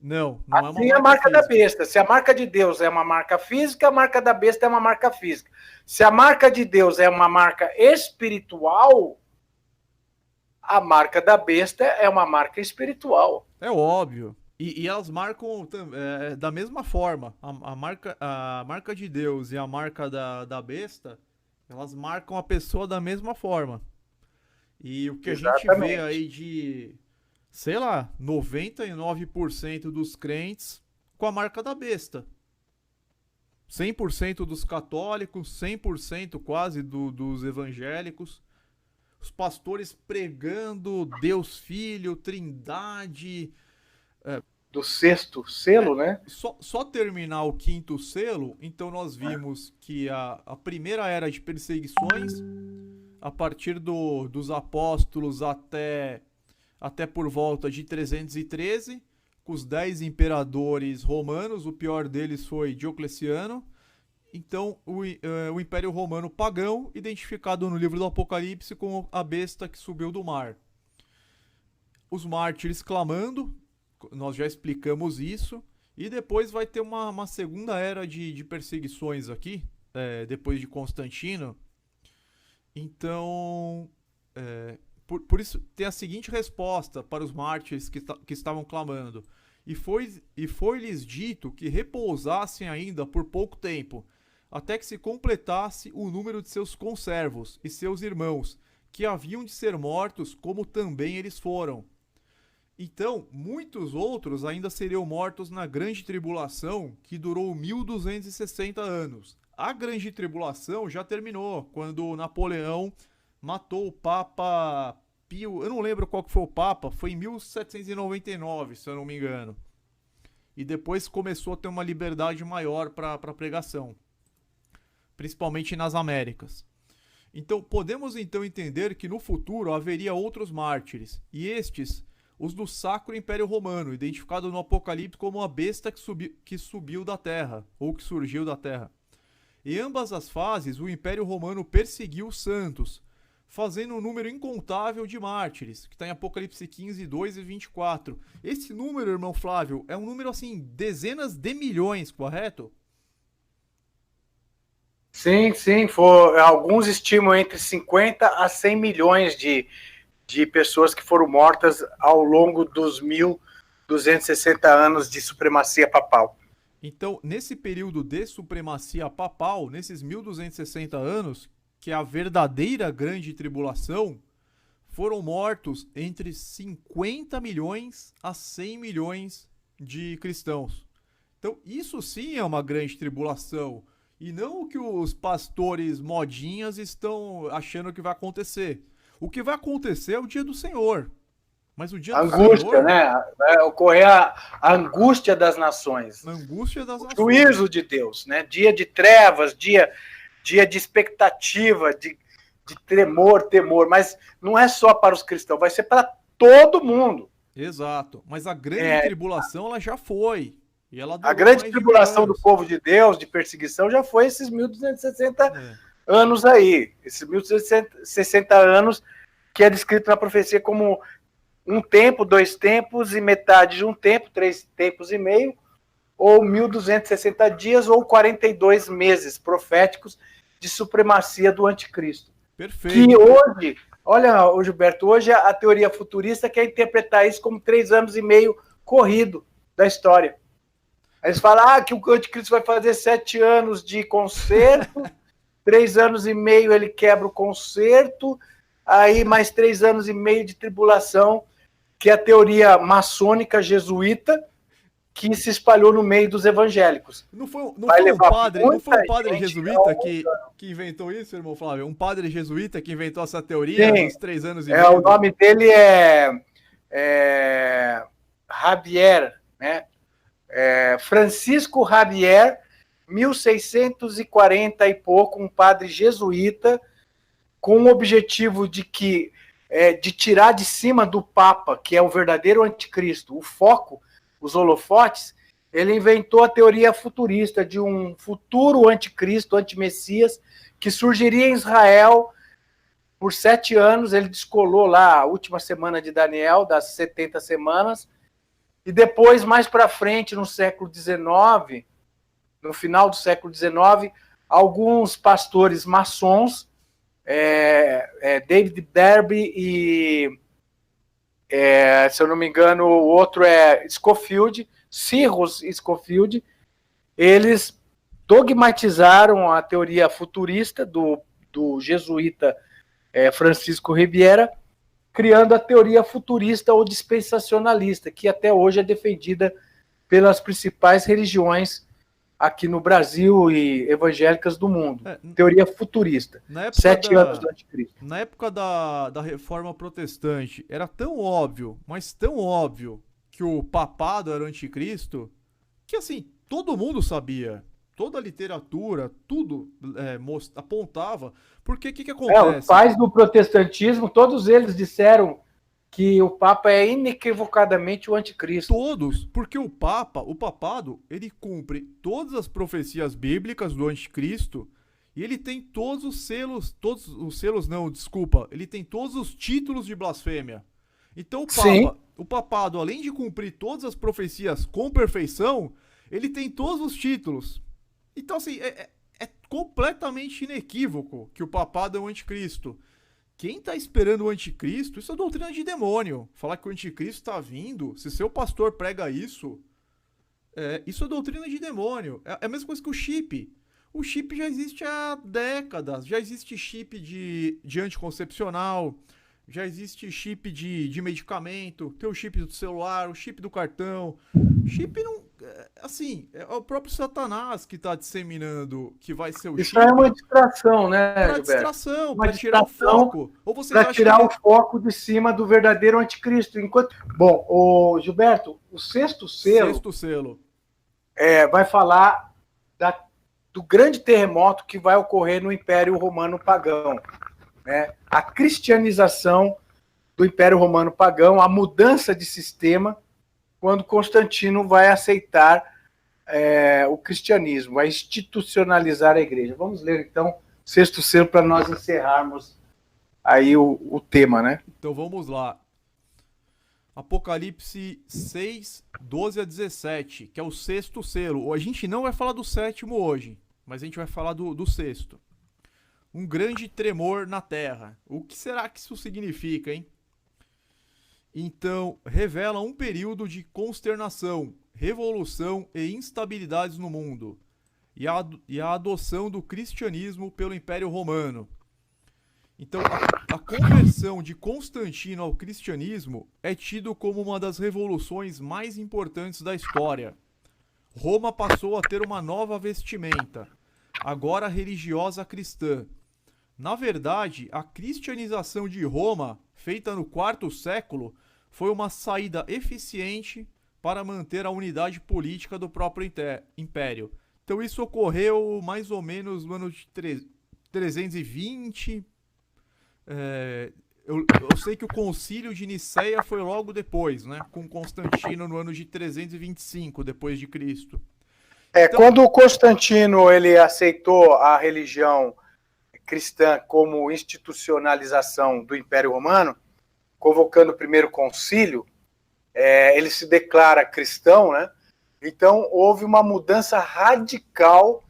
Não assim é uma marca é a marca física. da besta. Se a marca de Deus é uma marca física, a marca da besta é uma marca física. Se a marca de Deus é uma marca espiritual, a marca da besta é uma marca espiritual. É óbvio. E elas marcam da mesma forma. A marca de Deus e a marca da besta, elas marcam a pessoa da mesma forma. E o que Exatamente. A gente vê aí de, sei lá, 99% dos crentes com a marca da besta. 100% dos católicos, 100% quase dos evangélicos. Os pastores pregando Deus Filho, Trindade. Do sexto selo, né? Só terminar o quinto selo, então nós vimos que a primeira era de perseguições, a partir dos apóstolos até por volta de 313, com os 10 imperadores romanos, o pior deles foi Diocleciano. Então, o Império Romano pagão, identificado no livro do Apocalipse como a besta que subiu do mar. Os mártires clamando, nós já explicamos isso. E depois vai ter uma segunda era de perseguições aqui, depois de Constantino. Então, por isso tem a seguinte resposta para os mártires que estavam clamando. E foi-lhes dito que repousassem ainda por pouco tempo, até que se completasse o número de seus conservos e seus irmãos, que haviam de ser mortos, como também eles foram. Então, muitos outros ainda seriam mortos na Grande Tribulação, que durou 1260 anos. A Grande Tribulação já terminou, quando Napoleão matou o Papa Pio. Eu não lembro qual que foi o Papa, foi em 1799, se eu não me engano. E depois começou a ter uma liberdade maior para pregação, principalmente nas Américas. Então, podemos então entender que no futuro haveria outros mártires, e estes, os do Sacro Império Romano, identificado no Apocalipse como a besta que subiu da terra, ou que surgiu da terra. Em ambas as fases, o Império Romano perseguiu os santos, fazendo um número incontável de mártires, que está em Apocalipse 15, 2 e 24. Esse número, irmão Flávio, é um número assim, dezenas de milhões, correto? Sim, alguns estimam entre 50 a 100 milhões de pessoas que foram mortas ao longo dos 1260 anos de supremacia papal. Então, nesse período de supremacia papal, nesses 1260 anos, que é a verdadeira grande tribulação, foram mortos entre 50 milhões a 100 milhões de cristãos. Então, isso sim é uma grande tribulação. E não o que os pastores modinhas estão achando que vai acontecer. O que vai acontecer é o dia do Senhor. Mas o dia do Senhor... Angústia, né? Vai ocorrer a angústia das nações. A angústia das nações. O juízo de Deus, né? Dia de trevas, dia de expectativa, de temor. Mas não é só para os cristãos, vai ser para todo mundo. Exato. Mas a grande tribulação, ela já foi. E ela a grande tribulação do povo de Deus, de perseguição, já foi esses 1260 anos aí. Esses 1260 anos que é descrito na profecia como um tempo, 2 tempos e metade de um tempo, 3 tempos e meio, ou 1260 dias ou 42 meses proféticos de supremacia do anticristo. Perfeito. Que hoje, olha, Gilberto, hoje a teoria futurista quer interpretar isso como 3 anos e meio corrido da história. Aí eles falam que o anticristo vai fazer 7 anos de concerto, 3 anos e meio ele quebra o concerto, aí mais 3 anos e meio de tribulação, que é a teoria maçônica jesuíta, que se espalhou no meio dos evangélicos. Não foi um padre jesuíta que inventou isso, irmão Flávio? Um padre jesuíta que inventou essa teoria dos 3 anos e meio? O nome dele é Javier, né? Francisco Javier, 1640 e pouco, um padre jesuíta, com o objetivo de tirar de cima do Papa, que é o verdadeiro anticristo, o foco, os holofotes. Ele inventou a teoria futurista de um futuro anticristo, antimessias, que surgiria em Israel por 7 anos. Ele descolou lá a última semana de Daniel, das 70 semanas, e depois, mais para frente, no século XIX, no final do século XIX, alguns pastores maçons, David Derby e, se eu não me engano, o outro é Scofield, Cyrus Scofield, eles dogmatizaram a teoria futurista do jesuíta Francisco Riviera, criando a teoria futurista ou dispensacionalista, que até hoje é defendida pelas principais religiões aqui no Brasil e evangélicas do mundo. Teoria futurista. 7 anos do anticristo. Na época da Reforma Protestante, era tão óbvio, mas tão óbvio, que o papado era o anticristo, que assim, todo mundo sabia. Toda a literatura, tudo apontava. Porque o que acontece? Os pais do protestantismo, todos eles disseram que o Papa é inequivocadamente o anticristo. Todos, porque o papado, ele cumpre todas as profecias bíblicas do anticristo e ele tem todos os selos, ele tem todos os títulos de blasfêmia. Então o papado, além de cumprir todas as profecias com perfeição, ele tem todos os títulos. Então, assim, é completamente inequívoco que o papado é o anticristo. Quem tá esperando o anticristo, isso é doutrina de demônio. Falar que o anticristo tá vindo, se seu pastor prega isso, isso é doutrina de demônio. É a mesma coisa que o chip. O chip já existe há décadas. Já existe chip de anticoncepcional, já existe chip de medicamento, tem o chip do celular, o chip do cartão. Chip não... Assim, é o próprio Satanás que está disseminando que vai ser o chip. Isso é uma distração, né, Gilberto? Distração, para tirar o foco. Ou vocês para tirar o foco de cima do verdadeiro anticristo. Bom, Gilberto, o sexto selo vai falar do grande terremoto que vai ocorrer no Império Romano Pagão. Né? A cristianização do Império Romano Pagão, a mudança de sistema, quando Constantino vai aceitar o cristianismo, vai institucionalizar a igreja. Vamos ler, então, sexto selo para nós encerrarmos aí o tema, né? Então vamos lá. Apocalipse 6, 12 a 17, que é o sexto selo. A gente não vai falar do sétimo hoje, mas a gente vai falar do sexto. Um grande tremor na terra. O que será que isso significa, hein? Então, revela um período de consternação, revolução e instabilidades no mundo, e a adoção do cristianismo pelo Império Romano. Então, a conversão de Constantino ao cristianismo é tido como uma das revoluções mais importantes da história. Roma passou a ter uma nova vestimenta, agora religiosa cristã. Na verdade, a cristianização de Roma, feita no IV século, foi uma saída eficiente para manter a unidade política do próprio império. Então isso ocorreu mais ou menos no ano de 320. Eu sei que o concílio de Niceia foi logo depois, né? Com Constantino no ano de 325 depois de Cristo. Então, quando o Constantino ele aceitou a religião cristã como institucionalização do Império Romano, convocando o primeiro concílio, ele se declara cristão, né? Então houve uma mudança radical,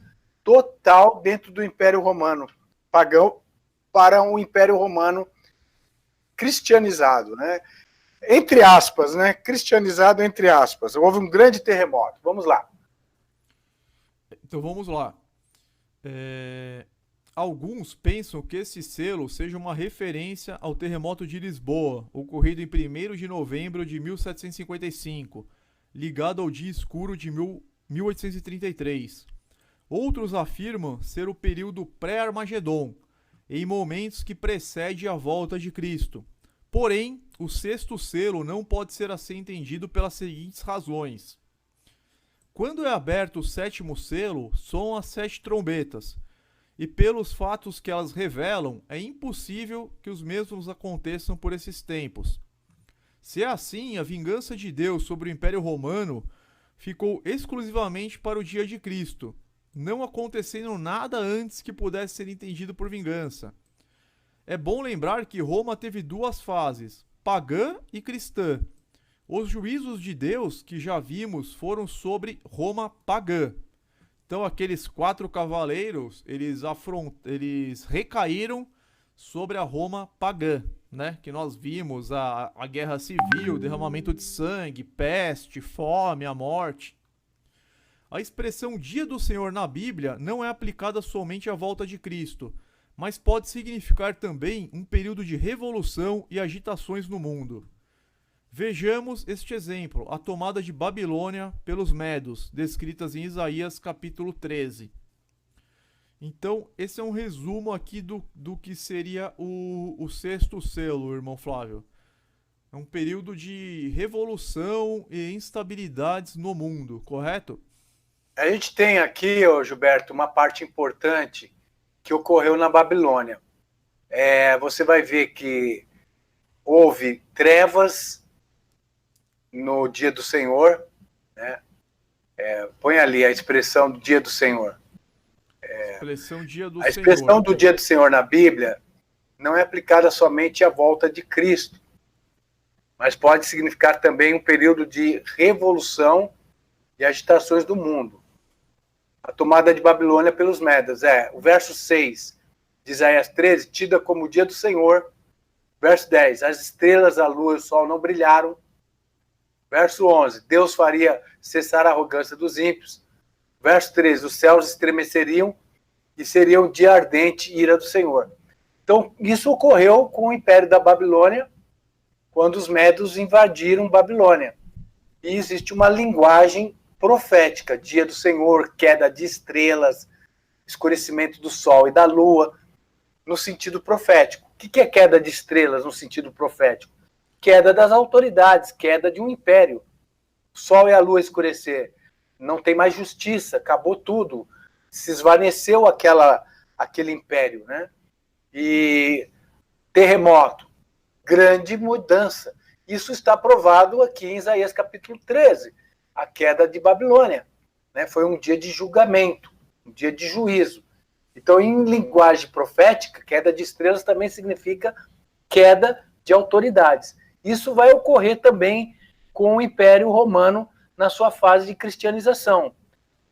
total, dentro do Império Romano pagão para um Império Romano cristianizado, né? Entre aspas, né? Cristianizado entre aspas. Houve um grande terremoto. Vamos lá. Então vamos lá. Alguns pensam que esse selo seja uma referência ao terremoto de Lisboa, ocorrido em 1º de novembro de 1755, ligado ao dia escuro de 1833. Outros afirmam ser o período pré-Armagedon, em momentos que precede a volta de Cristo. Porém, o sexto selo não pode ser assim entendido pelas seguintes razões. Quando é aberto o sétimo selo, soam as 7 trombetas, e pelos fatos que elas revelam, é impossível que os mesmos aconteçam por esses tempos. Se é assim, a vingança de Deus sobre o Império Romano ficou exclusivamente para o dia de Cristo, não acontecendo nada antes que pudesse ser entendido por vingança. É bom lembrar que Roma teve 2 fases, pagã e cristã. Os juízos de Deus que já vimos foram sobre Roma pagã. Então aqueles 4 cavaleiros, eles recaíram sobre a Roma pagã, né? Que nós vimos a guerra civil, derramamento de sangue, peste, fome, a morte. A expressão Dia do Senhor na Bíblia não é aplicada somente à volta de Cristo, mas pode significar também um período de revolução e agitações no mundo. Vejamos este exemplo, a tomada de Babilônia pelos Medos, descritas em Isaías capítulo 13. Então, esse é um resumo aqui do que seria o sexto selo, irmão Flávio. É um período de revolução e instabilidades no mundo, correto? A gente tem aqui, Gilberto, uma parte importante que ocorreu na Babilônia. Você vai ver que houve trevas no dia do Senhor, né? Põe ali a expressão do dia do Senhor. A expressão do dia do Senhor na Bíblia não é aplicada somente à volta de Cristo, mas pode significar também um período de revolução e agitações do mundo. A tomada de Babilônia pelos Medas. O verso 6 de Isaías 13, tida como o dia do Senhor. Verso 10, as estrelas, a lua e o sol não brilharam. Verso 11, Deus faria cessar a arrogância dos ímpios. Verso 13, os céus estremeceriam e seria um dia ardente e ira do Senhor. Então, isso ocorreu com o Império da Babilônia, quando os Medos invadiram Babilônia. E existe uma linguagem profética, dia do Senhor, queda de estrelas, escurecimento do sol e da lua, no sentido profético. O que é queda de estrelas no sentido profético? Queda das autoridades, queda de um império. O sol e a lua escurecer. Não tem mais justiça, acabou tudo. Se esvaneceu aquele império, né? E terremoto, grande mudança. Isso está provado aqui em Isaías capítulo 13. A queda de Babilônia, né? Foi um dia de julgamento, um dia de juízo. Então, em linguagem profética, queda de estrelas também significa queda de autoridades. Isso vai ocorrer também com o Império Romano na sua fase de cristianização.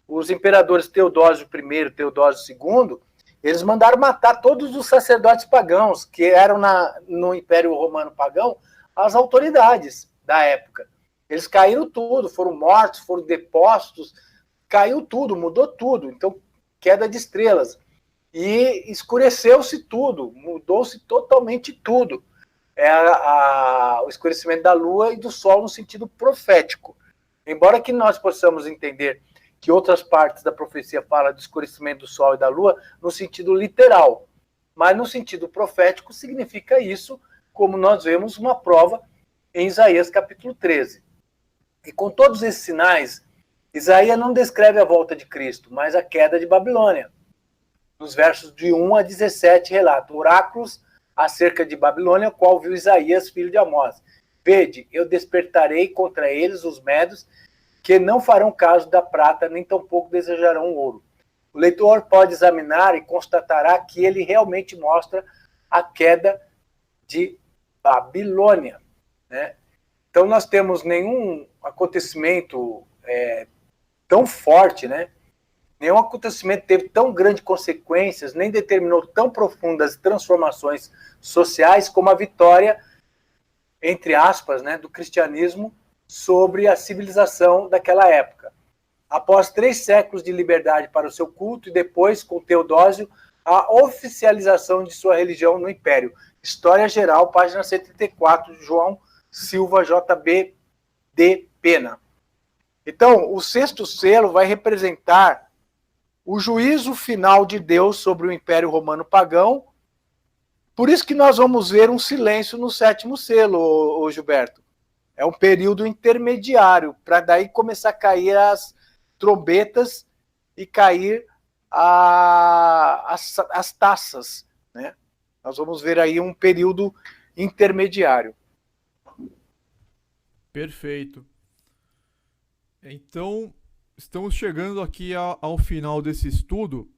Os imperadores Teodósio I e Teodósio II, eles mandaram matar todos os sacerdotes pagãos, que eram no Império Romano pagão, as autoridades da época. Eles caíram tudo, foram mortos, foram depostos, caiu tudo, mudou tudo. Então, queda de estrelas. E escureceu-se tudo, mudou-se totalmente tudo. O escurecimento da lua e do sol no sentido profético. Embora que nós possamos entender que outras partes da profecia falam do escurecimento do sol e da lua no sentido literal. Mas no sentido profético significa isso, como nós vemos uma prova em Isaías capítulo 13. E com todos esses sinais, Isaías não descreve a volta de Cristo, mas a queda de Babilônia. Nos versos de 1 a 17 relata oráculos acerca de Babilônia, qual viu Isaías, filho de Amós. Vede, eu despertarei contra eles os medos, que não farão caso da prata, nem tampouco desejarão o ouro. O leitor pode examinar e constatará que ele realmente mostra a queda de Babilônia, né? Então, nós temos nenhum acontecimento tão forte, né? Nenhum acontecimento teve tão grandes consequências, nem determinou tão profundas transformações sociais como a vitória, entre aspas, né, do cristianismo sobre a civilização daquela época. após 3 séculos de liberdade para o seu culto e depois, com Teodósio, a oficialização de sua religião no Império. História Geral, página 134, de João Silva, JB de Pena. Então, o 6º selo vai representar o juízo final de Deus sobre o Império Romano pagão. Por isso que nós vamos ver um silêncio no 7º selo, ô Gilberto. É um período intermediário, para daí começar a cair as trombetas e cair as taças, né? Nós vamos ver aí um período intermediário. Perfeito. Então, estamos chegando aqui ao final desse estudo.